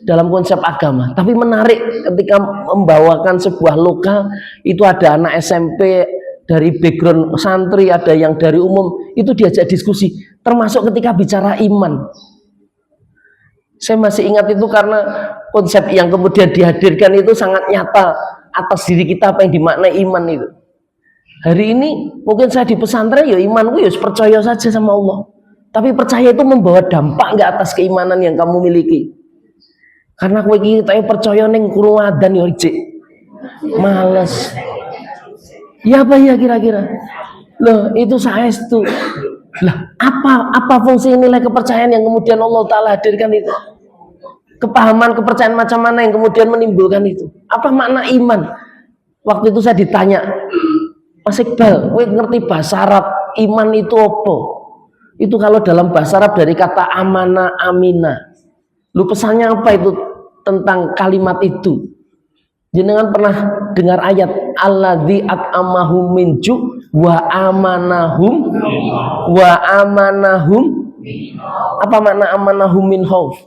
dalam konsep agama, tapi menarik ketika membawakan sebuah lokal. Itu ada anak SMP dari background santri, ada yang dari umum, itu diajak diskusi, termasuk ketika bicara iman. Saya masih ingat itu karena konsep yang kemudian dihadirkan itu sangat nyata atas diri kita, apa yang dimaknai iman itu. Hari ini mungkin saya di pesantren ya imanku ya percaya saja sama Allah, tapi percaya itu membawa dampak nggak atas keimanan yang kamu miliki. Karena kowe iki tak percaya ning kurung adan ya ijik males. Ya apa ya kira-kira? Loh, itu saestu. Lah, apa fungsi nilai kepercayaan yang kemudian Allah Ta'ala hadirkan itu? Kepahaman kepercayaan macam mana yang kemudian menimbulkan itu? Apa makna iman? Waktu itu saya ditanya, Mas Iqbal, kowe ngerti bahasa Arab iman itu apa? Itu kalau dalam bahasa Arab dari kata amana amina. Lu pesannya apa itu tentang kalimat itu? Jenengan pernah dengar ayat alladzi at'amahum min ju' wa amanahum apa makna amanahum min khauf?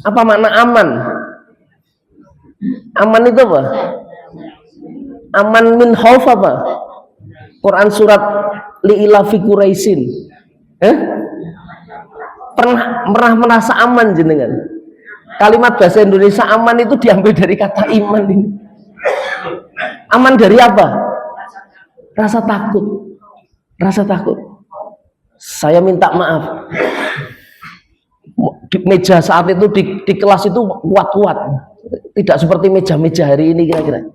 Apa makna aman? Aman itu apa? Aman min khauf apa? Quran surat li'ila fi Quraisyin. Pernah merasa aman jenengan? Kalimat bahasa Indonesia aman itu diambil dari kata iman ini. Aman dari apa? Rasa takut. Rasa takut. Saya minta maaf. Di meja saat itu di kelas itu kuat-kuat. Tidak seperti meja-meja hari ini kira-kira.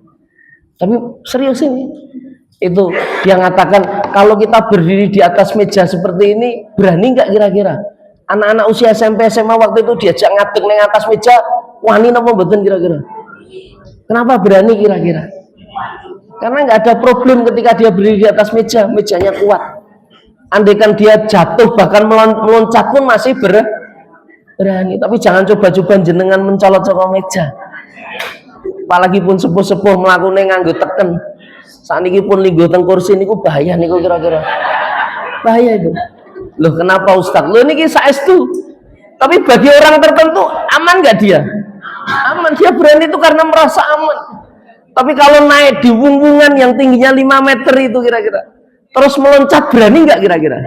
Tapi serius ini. Itu dia ngatakan kalau kita berdiri di atas meja seperti ini berani nggak kira-kira? Anak-anak usia SMP SMA waktu itu diajak ngadeg neng atas meja, wani napa mboten kira-kira? Kenapa berani kira-kira? Karena nggak ada problem ketika dia berdiri di atas meja, mejanya kuat. Andaikan dia jatuh bahkan meloncat pun masih berani. Tapi jangan coba-coba jenengan mencolot-colot meja. Apalagi pun sepuh-sepuh melakukan nganggo teken. Saniki pun linggo teng kursi niku bahaya niku kira-kira. Bahaya itu. Loh kenapa Ustaz? Loh niki saestu. Tapi bagi orang tertentu aman nggak dia? Aman, dia berani itu karena merasa aman. Tapi kalau naik di wunggungan yang tingginya 5 meter itu kira-kira, terus meloncat berani nggak kira-kira?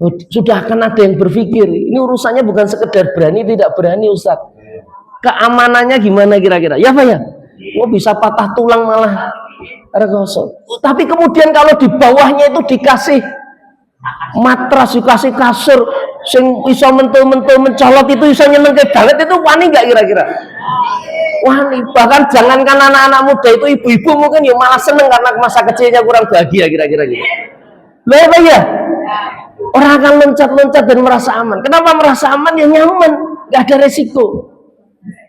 Oh, sudah akan ada yang berpikir, ini urusannya bukan sekedar berani tidak berani Ustaz. Keamanannya gimana kira-kira? Ya Pak ya? Oh bisa patah tulang malah rekoso. Tapi kemudian kalau di bawahnya itu dikasih matras, dikasih kasur sing iso mentul-mentul mencolot itu iso nyenengke banget, itu wani nggak kira-kira? Wani. Bahkan jangankan anak-anak muda, itu ibu-ibu mungkin ya malah seneng karena masa kecilnya kurang bahagia kira-kira gitu. Loh apa ya? Orang akan loncat-loncat dan merasa aman. Kenapa merasa aman? Ya nyaman, nggak ada resiko.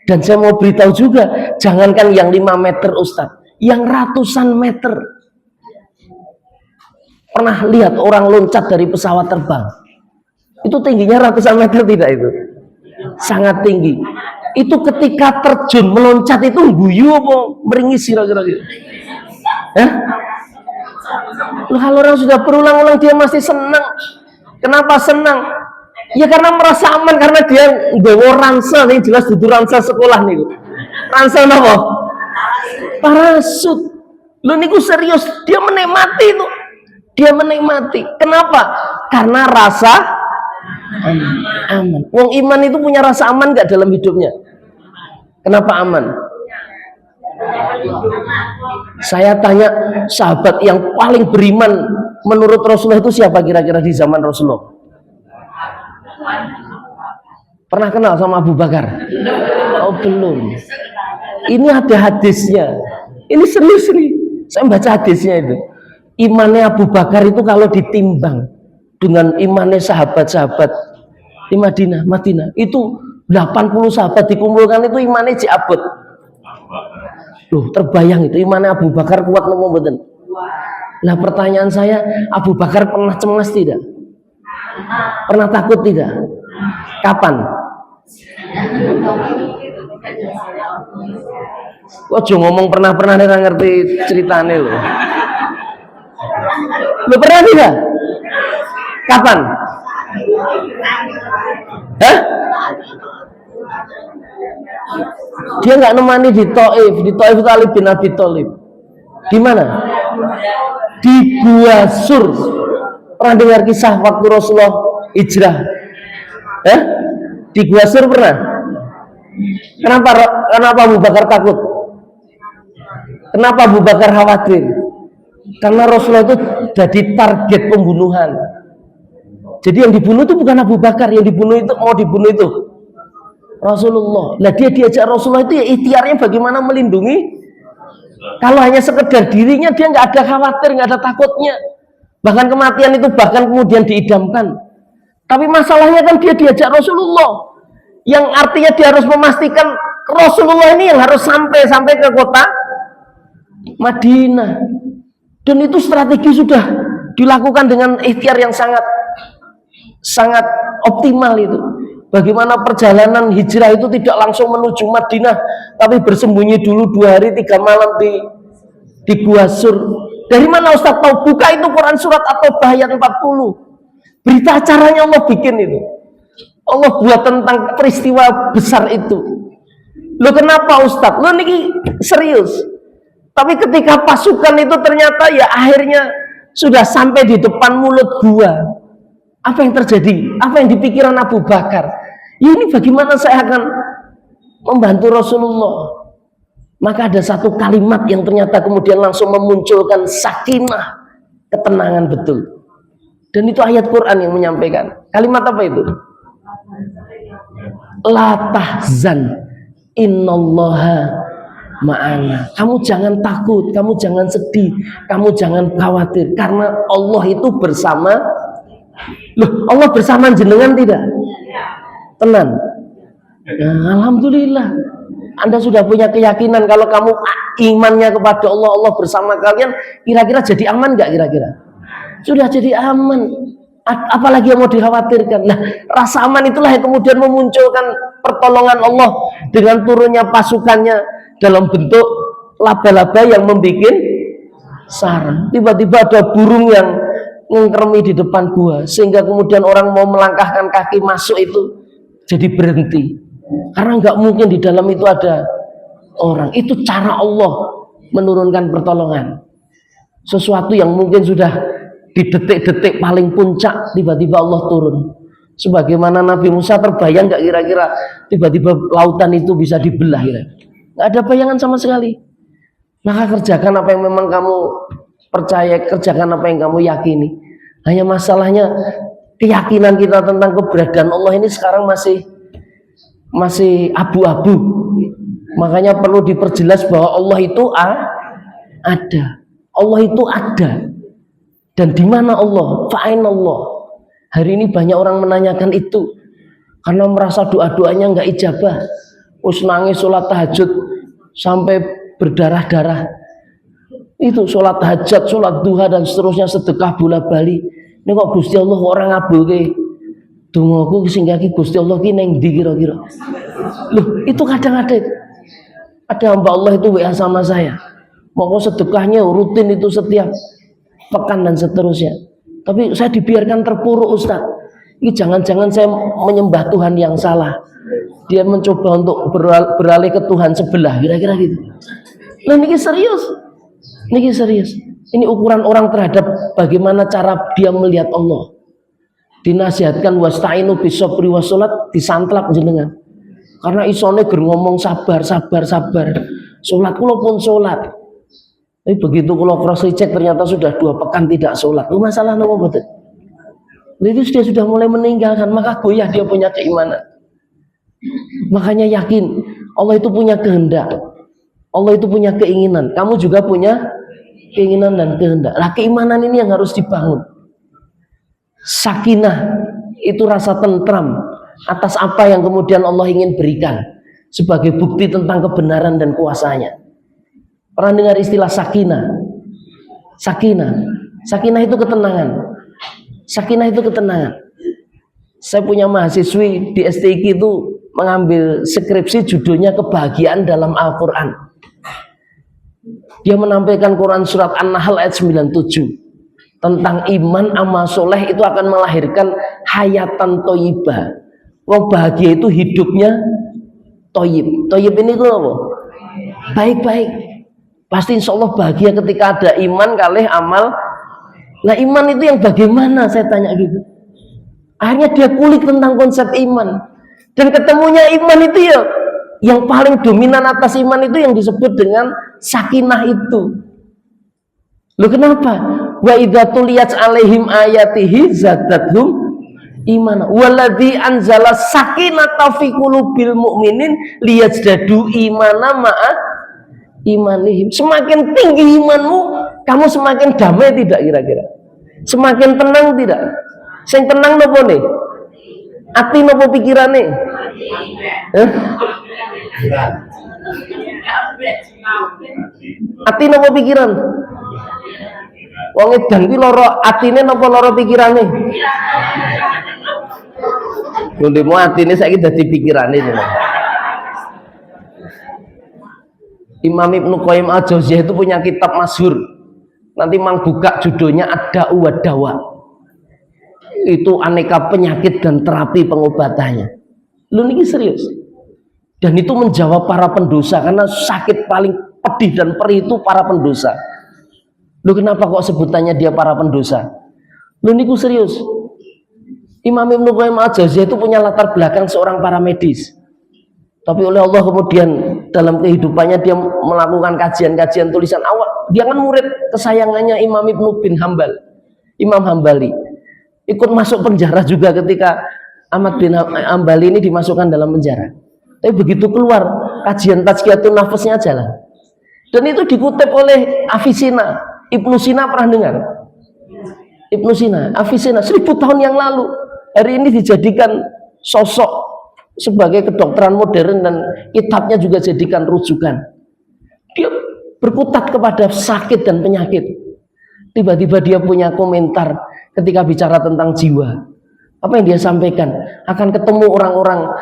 Dan saya mau beritahu juga, jangankan yang 5 meter Ustadz, yang ratusan meter. Pernah lihat orang loncat dari pesawat terbang? Itu tingginya ratusan meter tidak itu? Sangat tinggi. Itu ketika terjun meloncat itu guyu apa meringis kira-kira gitu. Loh, kalau orang sudah berulang-ulang dia masih senang. Kenapa senang? Ya karena merasa aman, karena dia nggawa ransel, yang jelas dudu ransel sekolah nih. Ransel apa? Parasut. Loh niku serius, dia menikmati itu. Dia menikmati. Kenapa? Karena rasa aman. Wong iman itu punya rasa aman gak dalam hidupnya? Kenapa aman? Saya tanya sahabat yang paling beriman menurut Rasulullah itu siapa kira-kira di zaman Rasulullah? Pernah kenal sama Abu Bakar? Oh belum. Ini ada hadisnya. Ini serius nih. Saya baca hadisnya itu. Imannya Abu Bakar itu kalau ditimbang dengan imannya sahabat-sahabat di Madinah itu 80 sahabat dikumpulkan itu imannya diabot. Loh, terbayang itu imannya Abu Bakar kuat nopo mboten? Nah, pertanyaan saya, Abu Bakar pernah cemas tidak? Pernah takut tidak? Kapan? Kok ngomong pernah-pernah nih ngerti ceritanya loh. Lo pernah tidak? Kapan? Hah? Dia nggak nemani di Taif itu Ali bin Abi Thalib. Di mana? Di Gua Sur. Pernah dengar kisah waktu Rasulullah hijrah? Di Gua Sur pernah? Kenapa Abu Bakar takut? Kenapa Abu Bakar khawatir? Karena Rasulullah itu jadi target pembunuhan. Jadi yang dibunuh itu bukan Abu Bakar, yang dibunuh itu itu Rasulullah. Nah dia diajak Rasulullah itu ya ikhtiarnya bagaimana melindungi. Kalau hanya sekedar dirinya dia nggak ada khawatir, nggak ada takutnya. Bahkan kematian itu bahkan kemudian diidamkan. Tapi masalahnya kan dia diajak Rasulullah, yang artinya dia harus memastikan Rasulullah ini yang harus sampai ke kota Madinah. Dan itu strategi sudah dilakukan dengan ikhtiar yang sangat optimal itu. Bagaimana perjalanan hijrah itu tidak langsung menuju Madinah, tapi bersembunyi dulu 2 hari 3 malam di Gua Sur. Dari mana Ustaz tahu? Buka itu Quran surat At-Taubah ayat 40. Berita acaranya Allah bikin itu. Allah buat tentang peristiwa besar itu. Loh kenapa Ustaz? Loh ini serius. Tapi ketika pasukan itu ternyata ya akhirnya sudah sampai di depan mulut gua. Apa yang terjadi? Apa yang dipikiran Abu Bakar? Ya ini bagaimana saya akan membantu Rasulullah. Maka ada satu kalimat yang ternyata kemudian langsung memunculkan sakinah, ketenangan betul. Dan itu ayat Quran yang menyampaikan. Kalimat apa itu? La tahzan innallaha ma'ana. Kamu jangan takut, kamu jangan sedih, kamu jangan khawatir, karena Allah itu bersama. Loh, Allah bersama jenengan tidak? Tenang. Nah, alhamdulillah. Anda sudah punya keyakinan kalau kamu imannya kepada Allah, Allah bersama kalian, kira-kira jadi aman nggak kira-kira? Sudah jadi aman. Apalagi yang mau dikhawatirkan? Nah, rasa aman itulah yang kemudian memunculkan pertolongan Allah dengan turunnya pasukannya dalam bentuk laba-laba yang membuat sarang. Tiba-tiba ada burung yang ngengkermi di depan gua, sehingga kemudian orang mau melangkahkan kaki masuk itu jadi berhenti, karena nggak mungkin di dalam itu ada orang. Itu cara Allah menurunkan pertolongan. Sesuatu yang mungkin sudah di detik-detik paling puncak, tiba-tiba Allah turun. Sebagaimana Nabi Musa, terbayang nggak kira-kira tiba-tiba lautan itu bisa dibelah? Nggak ada bayangan sama sekali. Maka kerjakan apa yang memang kamu percaya, kerjakan apa yang kamu yakini. Hanya masalahnya keyakinan kita tentang keberadaan Allah ini sekarang masih abu-abu. Makanya perlu diperjelas bahwa Allah itu ada. Allah itu ada. Dan di mana Allah? Fa'ain Allah. Hari ini banyak orang menanyakan itu karena merasa doa-doanya nggak ijabah. Us nangis sholat tahajud sampai berdarah-darah. Itu sholat hajat, sholat duha dan seterusnya, sedekah bola bali. Ini kok Gusti Allah orang ngabulke dongaku sehingga Gusti Allah ki ning ndi kira-kira. Loh, itu kadang-kadang ada hamba Allah itu WA sama saya. Mau sedekahnya rutin itu setiap pekan dan seterusnya. Tapi saya dibiarkan terpuruk, Ustaz. Ini jangan-jangan saya menyembah Tuhan yang salah. Dia mencoba untuk beralih ke Tuhan sebelah, kira-kira gitu. Nah, ini serius. Ini serius. Ini ukuran orang terhadap bagaimana cara dia melihat Allah. Dinasihatkan wasta'inu bisabri wassalat, disantlak jenengan. Karena isone ger ngomong sabar. Salat kula pun salat. Tapi begitu kula cross check ternyata sudah 2 pekan tidak salat. Itu masalah napa mboten? Itu dia sudah mulai meninggalkan, maka goyah dia punya keimanan. Makanya yakin Allah itu punya kehendak. Allah itu punya keinginan. Kamu juga punya keinginan dan kehendak. Lah keimanan ini yang harus dibangun. Sakinah itu rasa tentram atas apa yang kemudian Allah ingin berikan sebagai bukti tentang kebenaran dan kuasanya. Pernah dengar istilah sakinah? Sakinah itu ketenangan. Sakinah itu ketenangan. Saya punya mahasiswi di STIK itu mengambil skripsi judulnya kebahagiaan dalam Al-Quran. Dia menampilkan Quran surat An-Nahl ayat 97 tentang iman amal soleh itu akan melahirkan hayatan toyibah. Wong bahagia itu hidupnya toyib. Toyib ini tuh apa? Baik-baik. Pasti insya Allah bahagia ketika ada iman kalih amal. Nah iman itu yang bagaimana, saya tanya gitu. Akhirnya dia kulik tentang konsep iman. Dan ketemunya iman itu ya yang paling dominan atas iman itu yang disebut dengan sakinah itu. Loh kenapa? Wa idza tuliyat alaihim ayatihi zadathum iman. Waladzi anzala sakinata fi qulubil mu'minin liyazdadu imana ma'a imanihim. Semakin tinggi imanmu, kamu semakin damai tidak kira-kira? Semakin tenang tidak? Sing tenang nopo nih? Ati nopo pikirane? Ati nopo pikiran? Wong edan ki loro atine napa loro pikirane? Ndemo atine saiki dadi pikirane. Imam Ibnu Qayyim Al-Jauziyah itu punya kitab masyhur. Nanti mang buka judulnya Ad-Da'u wa Dawa. Itu aneka penyakit dan terapi pengobatannya. Lu niki serius. Dan itu menjawab para pendosa karena sakit paling pedih dan perih itu para pendosa. Lu kenapa kok sebutannya dia para pendosa? Lu niku serius. Imam Ibnu Qayyim Al-Jauziyah itu punya latar belakang seorang para medis. Tapi oleh Allah kemudian dalam kehidupannya dia melakukan kajian-kajian tulisan awal. Dia kan murid kesayangannya Imam Ibnu bin Hambal, Imam Hambali. Ikut masuk penjara juga ketika Ahmad bin Hambali ini dimasukkan dalam penjara. Tapi begitu keluar kajian Tazkiyatun Nafasnya jalan. Dan itu dikutip oleh Avicenna. Ibnu Sina pernah dengar? Ibnu Sina, Avicenna 1000 tahun yang lalu. Hari ini dijadikan sosok sebagai kedokteran modern dan kitabnya juga jadikan rujukan. Dia berkutat kepada sakit dan penyakit. Tiba-tiba dia punya komentar ketika bicara tentang jiwa. Apa yang dia sampaikan? Akan ketemu orang-orang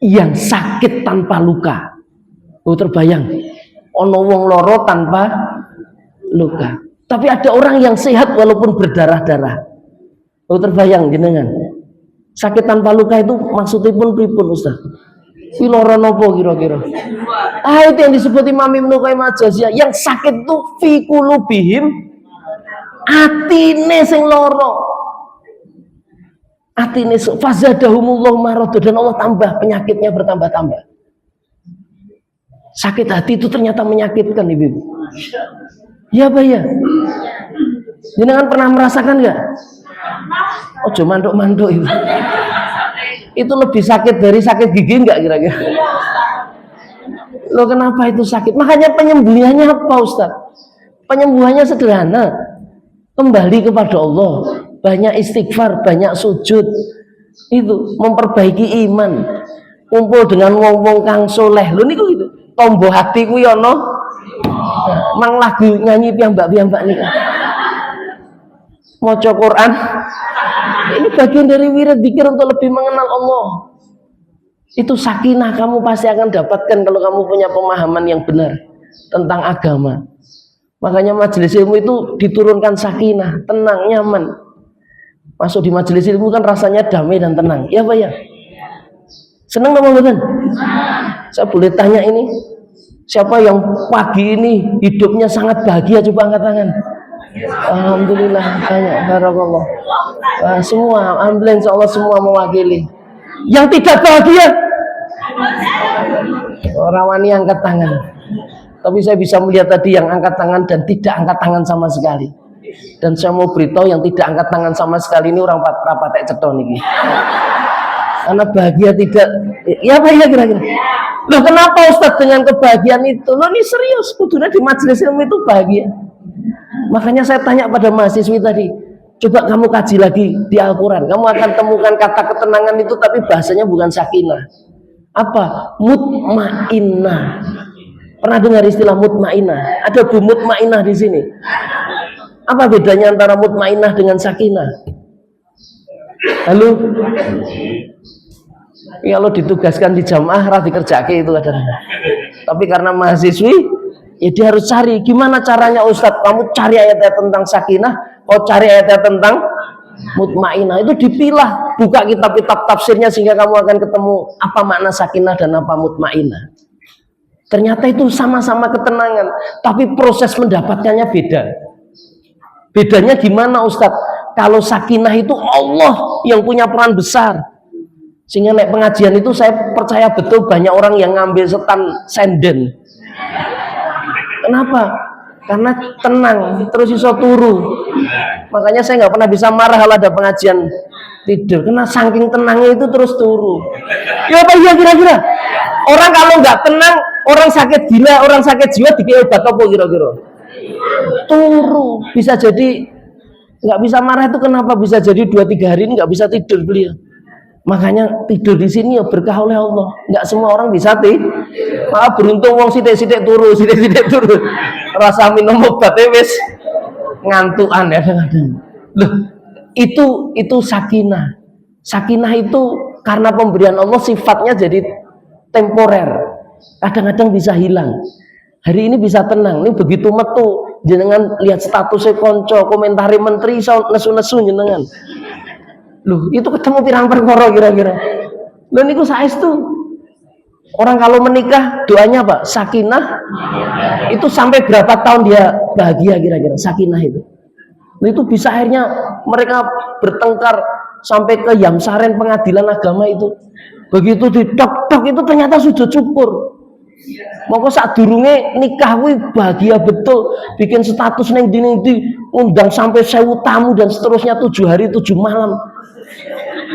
yang sakit tanpa luka. Oh, terbayang. Ono wong loro tanpa luka. Tapi ada orang yang sehat walaupun berdarah-darah. Oh, terbayang jenengan. Sakit tanpa luka itu maksudnya pun pripun Ustaz? Piloro nopo kira-kira? Itu yang disebut Imam Ibnu Qayyim Al-Jauziyah. Yang sakit itu fi qulubihim, atine sing loro. Atine fazadahumullahu marad, dan Allah tambah penyakitnya bertambah-tambah. Sakit hati itu ternyata menyakitkan Ibu. Ya Pak ya. Jenengan pernah merasakan enggak? Ojo manduk-manduk itu. Itu lebih sakit dari sakit gigi enggak kira-kira? Loh kenapa itu sakit? Makanya penyembuhannya apa Ustaz? Penyembuhannya sederhana. Kembali kepada Allah, banyak istighfar, banyak sujud. Itu memperbaiki iman. Kumpul dengan wong-wong kang soleh. Lho niku gitu. Tombo hati ku yo ono. Mang lagu nyanyi piyambak-piyambak niku. Maca Quran. Ini bagian dari wirid dzikir untuk lebih mengenal Allah. Itu sakinah kamu pasti akan dapatkan kalau kamu punya pemahaman yang benar tentang agama. Makanya majelis ilmu itu diturunkan sakinah, tenang, nyaman. Masuk di majelis ilmu kan rasanya damai dan tenang. Ya Pak ya? Senang apa betul? Saya boleh tanya ini? Siapa yang pagi ini hidupnya sangat bahagia, coba angkat tangan. Alhamdulillah, banyak, barakallah. Semua, alhamdulillah, insya Allah semua mewakili. Yang tidak bahagia, orang wani angkat tangan. Tapi saya bisa melihat tadi yang angkat tangan dan tidak angkat tangan sama sekali. Dan saya mau beritahu yang tidak angkat tangan sama sekali ini orang rapatek ceton ini. Karena bahagia tidak, ya apa ya kira-kira? Loh kenapa Ustadz dengan kebahagiaan itu? Loh ini serius, kuduna di majelis ilmu itu bahagia. Makanya saya tanya pada mahasiswi tadi, coba kamu kaji lagi di Al-Quran, kamu akan temukan kata ketenangan itu tapi bahasanya bukan sakinah. Apa? Mutmainah. Pernah dengar istilah mutmainah? Ada bu mutmainah di sini. Apa bedanya antara mutmainah dengan sakinah? Halo? Kalau ditugaskan di jamaah rah dikerjake itu kadang-kadang. Tapi karena mahasiswi, ya dia harus cari gimana caranya Ustadz. Kamu cari ayat-ayat tentang sakinah, kau cari ayat-ayat tentang mutmainah. Itu dipilah, buka kitab-kitab tafsirnya sehingga kamu akan ketemu apa makna sakinah dan apa mutmainah. Ternyata itu sama-sama ketenangan, tapi proses mendapatkannya beda. Bedanya gimana Ustadz? Kalau sakinah itu Allah yang punya peran besar. Sehingga naik pengajian itu saya percaya betul banyak orang yang ngambil setan senden. Kenapa? Karena tenang, terus iso turu. Makanya saya nggak pernah bisa marah kalau ada pengajian tidur. Karena saking tenangnya itu terus turu. Ya apa iya kira-kira? Orang kalau nggak tenang, orang sakit gila, orang sakit jiwa dikira obat apa kira-kira? Turu. Bisa jadi nggak bisa marah itu kenapa? Bisa jadi 2-3 hari ini nggak bisa tidur beliau. Makanya tidur di sini ya berkah oleh Allah. Nggak semua orang bisa tidur. Maaf beruntung wong sidik-sidik turu. Rasa minum obatnya wis ngantukan ya kadang-kadang. Loh, itu sakinah. Sakinah itu karena pemberian Allah sifatnya jadi temporer. Kadang-kadang bisa hilang. Hari ini bisa tenang. Ini begitu metu jenengan lihat statusnya konco, komentari menteri nesu-nesu jenengan. Loh, itu ketemu pirang perkara kira-kira. Loh niku saestu. Orang kalau menikah doanya apa? Sakinah. Itu sampai berapa tahun dia bahagia kira-kira sakinah itu. Loh, itu bisa akhirnya mereka bertengkar sampai ke Yamsaren pengadilan agama itu. Begitu ditok-tok itu ternyata sudah cukur. Mongko sak durunge nikah kuwi bahagia betul, bikin status neng di undang sampai 1000 tamu dan seterusnya 7 hari 7 malam.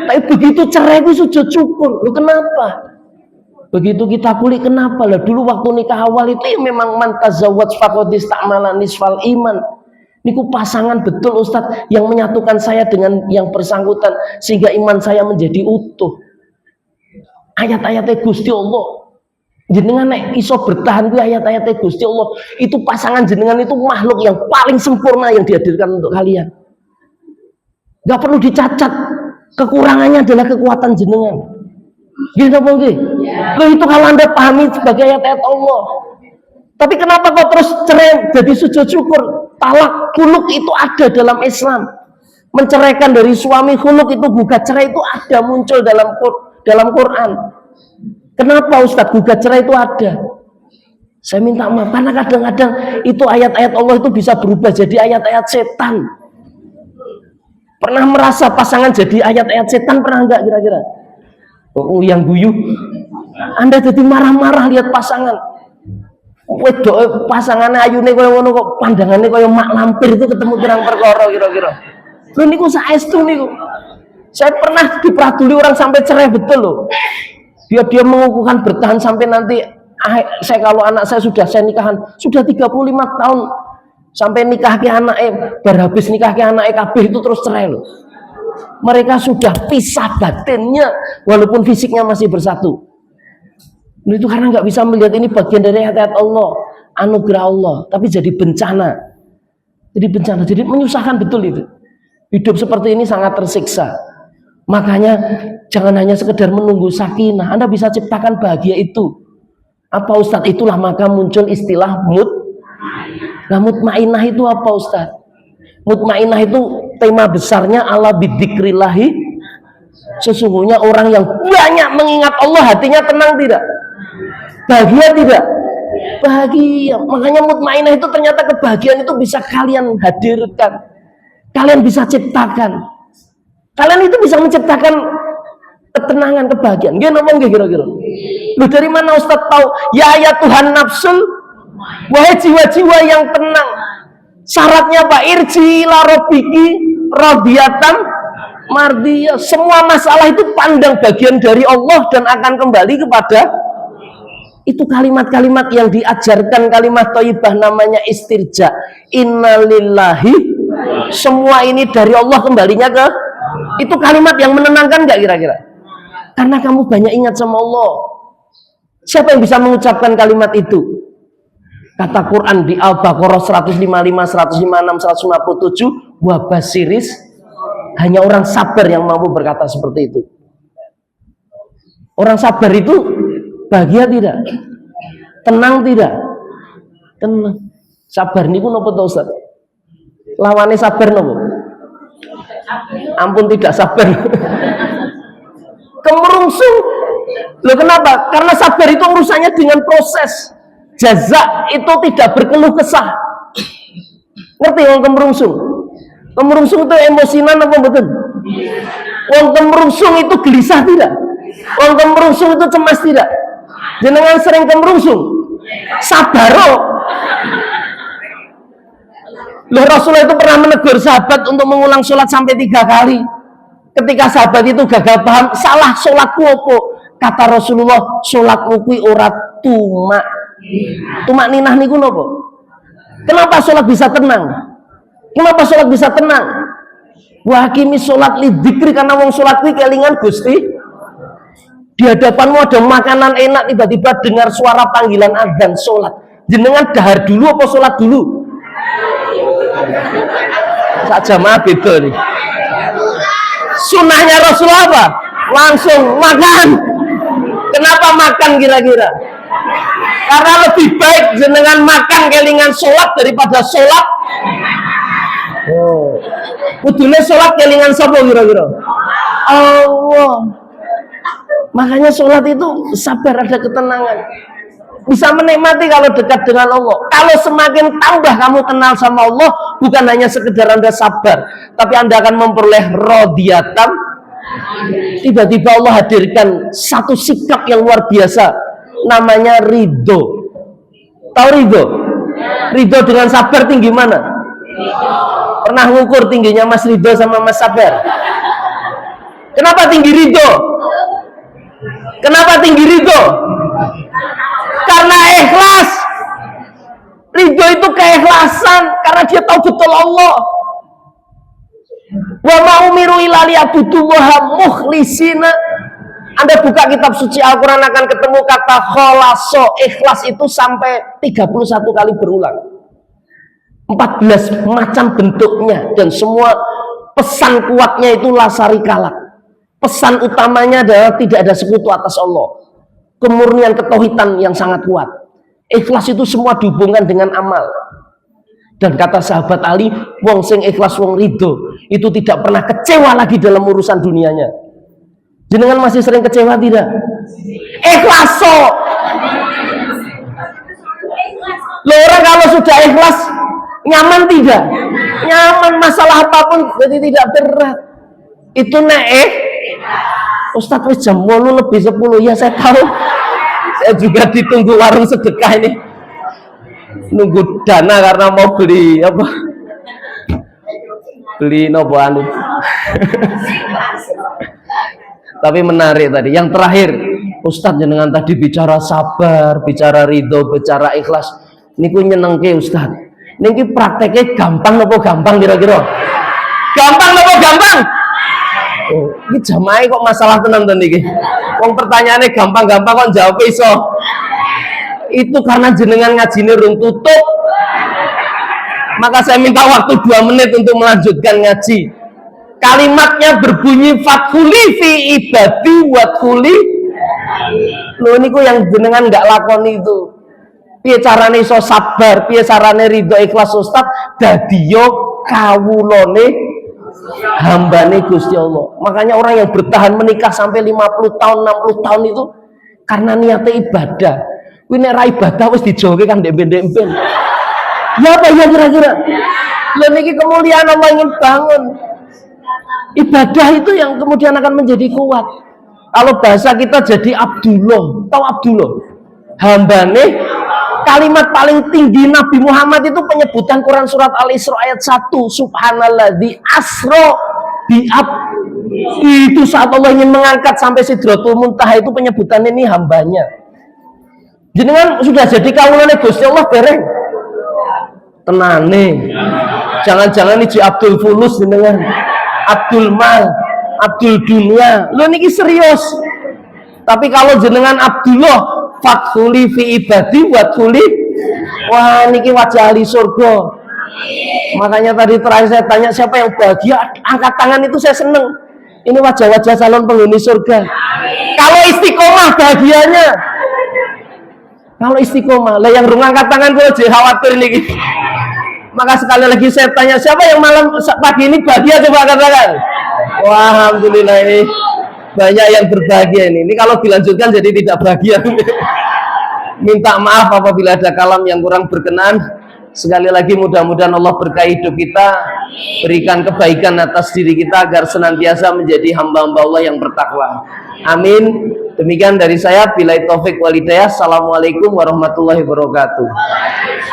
Tapi begitu cerai itu sudah cukur. Loh kenapa? Begitu kita kulik kenapa? Lah dulu waktu nikah awal itu ya memang man tazawwaj faqad istamala nisfal iman. Niku pasangan betul Ustadz yang menyatukan saya dengan yang bersangkutan sehingga iman saya menjadi utuh. Ayat-ayatnya Gusti Allah. Jenengan nek iso bertahan kuwi ayat-ayatnya Gusti Allah. Itu pasangan jenengan itu makhluk yang paling sempurna yang dihadirkan untuk kalian. Gak perlu dicacat. Kekurangannya adalah kekuatan jenengan. Gini apa nggih? Loh itu kalau Anda pahami sebagai ayat-ayat Allah. Tapi kenapa kok terus cerai jadi sujud syukur? Talak khuluk itu ada dalam Islam. Menceraikan dari suami khuluk itu gugat cerai itu ada muncul dalam Quran. Kenapa Ustadz gugat cerai itu ada? Saya minta maaf karena kadang-kadang itu ayat-ayat Allah itu bisa berubah jadi ayat-ayat setan. Pernah merasa pasangan jadi ayat-ayat setan pernah enggak kira-kira? Oh, yang guyu. Anda jadi marah-marah lihat pasangan. Wedok pasangannya ayune koyo ngono kok pandangannya koyo mak lampir itu ketemu pirang perkara kira-kira. Lho niku saestu niku. Saya pernah dipraduli orang sampai cerai betul loh. Dia mengukuhkan bertahan sampai nanti saya kalau anak saya sudah saya nikahan sudah 35 tahun sampai nikah ke anaknya berhabis nikah ke anaknya kabeh itu terus cerai loh. Mereka sudah pisah batinnya walaupun fisiknya masih bersatu. Itu karena nggak bisa melihat ini bagian dari ayat Allah, anugerah Allah, tapi jadi bencana. Jadi bencana, jadi menyusahkan betul itu. Hidup seperti ini sangat tersiksa. Makanya jangan hanya sekedar menunggu sakinah. Anda bisa ciptakan bahagia itu. Apa Ustadz? Itulah maka muncul istilah Nah mutmainah itu apa Ustadz? Mutmainah itu tema besarnya ala bidzikrillahi. Sesungguhnya orang yang banyak mengingat Allah hatinya tenang tidak? Bahagia tidak? bahagia. Makanya mutmainah itu ternyata kebahagiaan itu bisa kalian hadirkan, kalian bisa ciptakan, kalian itu bisa menciptakan ketenangan, kebahagiaan. Gak ngomong kira-kira. Lu dari mana Ustaz tahu? Ya Tuhan nafsul, wahai jiwa-jiwa yang tenang. Syaratnya apa? Irji ila rabbiki radiyatan mardiyah. Semua masalah itu pandang bagian dari Allah dan akan kembali kepada itu. Kalimat-kalimat yang diajarkan, kalimat thayyibah namanya istirja. Innalillahi, semua ini dari Allah kembalinya ke itu. Kalimat yang menenangkan gak kira-kira? Karena kamu banyak ingat sama Allah. Siapa yang bisa mengucapkan kalimat itu? Kata Quran di Al-Baqarah 155, 156, 157, wa basiris, hanya orang sabar yang mampu berkata seperti itu. Orang sabar itu bahagia tidak? Tenang tidak? Tenang. Sabar niku napa to Ustaz? Lawane sabar napa? Ampun tidak sabar. Kemerungsung. Loh kenapa? Karena sabar itu urusannya dengan proses. Jaza itu tidak berkeluh kesah. Ngerti wong kemerungsung? Kemerungsung itu emosinan apa betul? Wong kemerungsung itu gelisah tidak? Wong kemerungsung itu cemas tidak? Jenengan sering kemerungsung? Sabaro. Loh Rasulullah itu pernah menegur sahabat untuk mengulang sholat sampai 3 kali. Ketika sahabat itu gagal paham, salah sholatku apa? Kata Rasulullah, sholatmu kuwi ora tumak ninah niku napa? Kenapa sholat bisa tenang? Kenapa sholat bisa tenang? Wa hakimi sholat lidzikri, karena wong sholat kuwi kelingan Gusti. Di hadapanmu ada makanan enak, tiba-tiba dengar suara panggilan azan sholat. Jenengan dahar dulu apa sholat dulu? Sak jamaah beda nih. Sunahnya Rasulullah apa? Langsung makan. Kenapa makan kira-kira? Karena lebih baik jenengan makan kelingan sholat daripada sholat. Oh, kudune sholat kelingan sapa kira-kira? Allah. Makanya sholat itu sabar, ada ketenangan. Bisa menikmati kalau dekat dengan Allah. Kalau semakin tambah kamu kenal sama Allah, bukan hanya sekedar Anda sabar, tapi Anda akan memperoleh radiyatan. Tiba-tiba Allah hadirkan satu sikap yang luar biasa, namanya ridho. Tahu ridho? Ridho dengan sabar tinggi mana? Pernah ngukur tingginya Mas Ridho sama Mas Sabar? Kenapa tinggi ridho? Kenapa tinggi ridho? Karena ikhlas. Ridho itu keikhlasan, karena dia tahu betul Allah. Wa ma umiru illa liya'budullaha mukhlisina. Anda buka kitab suci Al-Quran akan ketemu kata kholaso. Ikhlas itu sampai 31 kali berulang, 14 macam bentuknya, dan semua pesan kuatnya itu la syarikalah. Pesan utamanya adalah tidak ada sekutu atas Allah, kemurnian ketauhidan yang sangat kuat. Ikhlas itu semua dihubungkan dengan amal. Dan kata sahabat Ali, wong sing ikhlas, wong ridho, itu tidak pernah kecewa lagi dalam urusan dunianya. Jenengan masih sering kecewa tidak? Ikhlas so. Loh, orang kalau sudah ikhlas nyaman tidak? Nyaman, masalah apapun jadi tidak berat. Itu Ustadz wis jam 8 lebih 10. Ya saya tahu. Saya juga ditunggu warung sedekah ini. Nunggu dana karena mau beli apa? Beli nopo anu. Tapi menarik tadi. Yang terakhir, Ustadz jenengan tadi bicara sabar, bicara ridho, bicara ikhlas. Niku nyenengke Ustadz. Niki prakteknya gampang nopo gampang kira-kira? Gampang nopo gampang? Oh, ini jamaah kok masalah tenang niki. Wong pertanyaannya gampang-gampang kok jawab iso. Itu karena jenengan ngajine rung tutup. Maka saya minta waktu 2 menit untuk melanjutkan ngaji. Kalimatnya berbunyi fathuli fi ibadi wathuli. Loh niku yang jenengan nggak lakoni itu. Piye carane iso sabar, piye carane ridho ikhlas Ustaz, dadi yo kawulane hambane Gusti Allah. Makanya orang yang bertahan menikah sampai 50 tahun, 60 tahun itu karena niatnya ibadah. Kuwi nek ra ibadah wis dijoke kan ndek-ndek. Ya apa ya kira-kira? Lah niki kemuliaan Allah ingin bangun. Ibadah itu yang kemudian akan menjadi kuat. Kalau bahasa kita jadi Abdullah, tahu Abdullah? Hambane kalimat paling tinggi Nabi Muhammad itu penyebutan Quran surat Al-Isra ayat 1, subhanalladzi asra bi'ab. Itu saat Allah ingin mengangkat sampai Sidratul Muntaha itu penyebutan ini hambanya. Jenengan sudah jadi kawulane Gusti Allah dereng? Tenane. Jangan-jangan iki Abdul Fulus jenengan. Abdul Mal, Abdul Dunia. Lho niki serius. Tapi kalau jenengan Abdullah, fathuli fi ibadi wadkhuli. Wah, niki wajah ahli surga. Makanya tadi terakhir saya tanya siapa yang bahagia, angkat tangan itu saya seneng. Ini wajah-wajah calon penghuni surga. Kalau istiqomah bahagianya. Kalau istiqomah, lah yang rung angkat tangan gue jadi khawatir nih. Maka sekali lagi saya tanya siapa yang malam pagi ini bahagia, coba katakan. Wah, alhamdulillah ini banyak yang berbahagia ini. Ini kalau dilanjutkan jadi tidak bahagia. Minta maaf apabila ada kalam yang kurang berkenan. Sekali lagi mudah-mudahan Allah berkahi hidup kita, berikan kebaikan atas diri kita agar senantiasa menjadi hamba-hamba Allah yang bertakwa. Amin. Demikian dari saya. Billahi taufik wal hidayah. Assalamualaikum warahmatullahi wabarakatuh.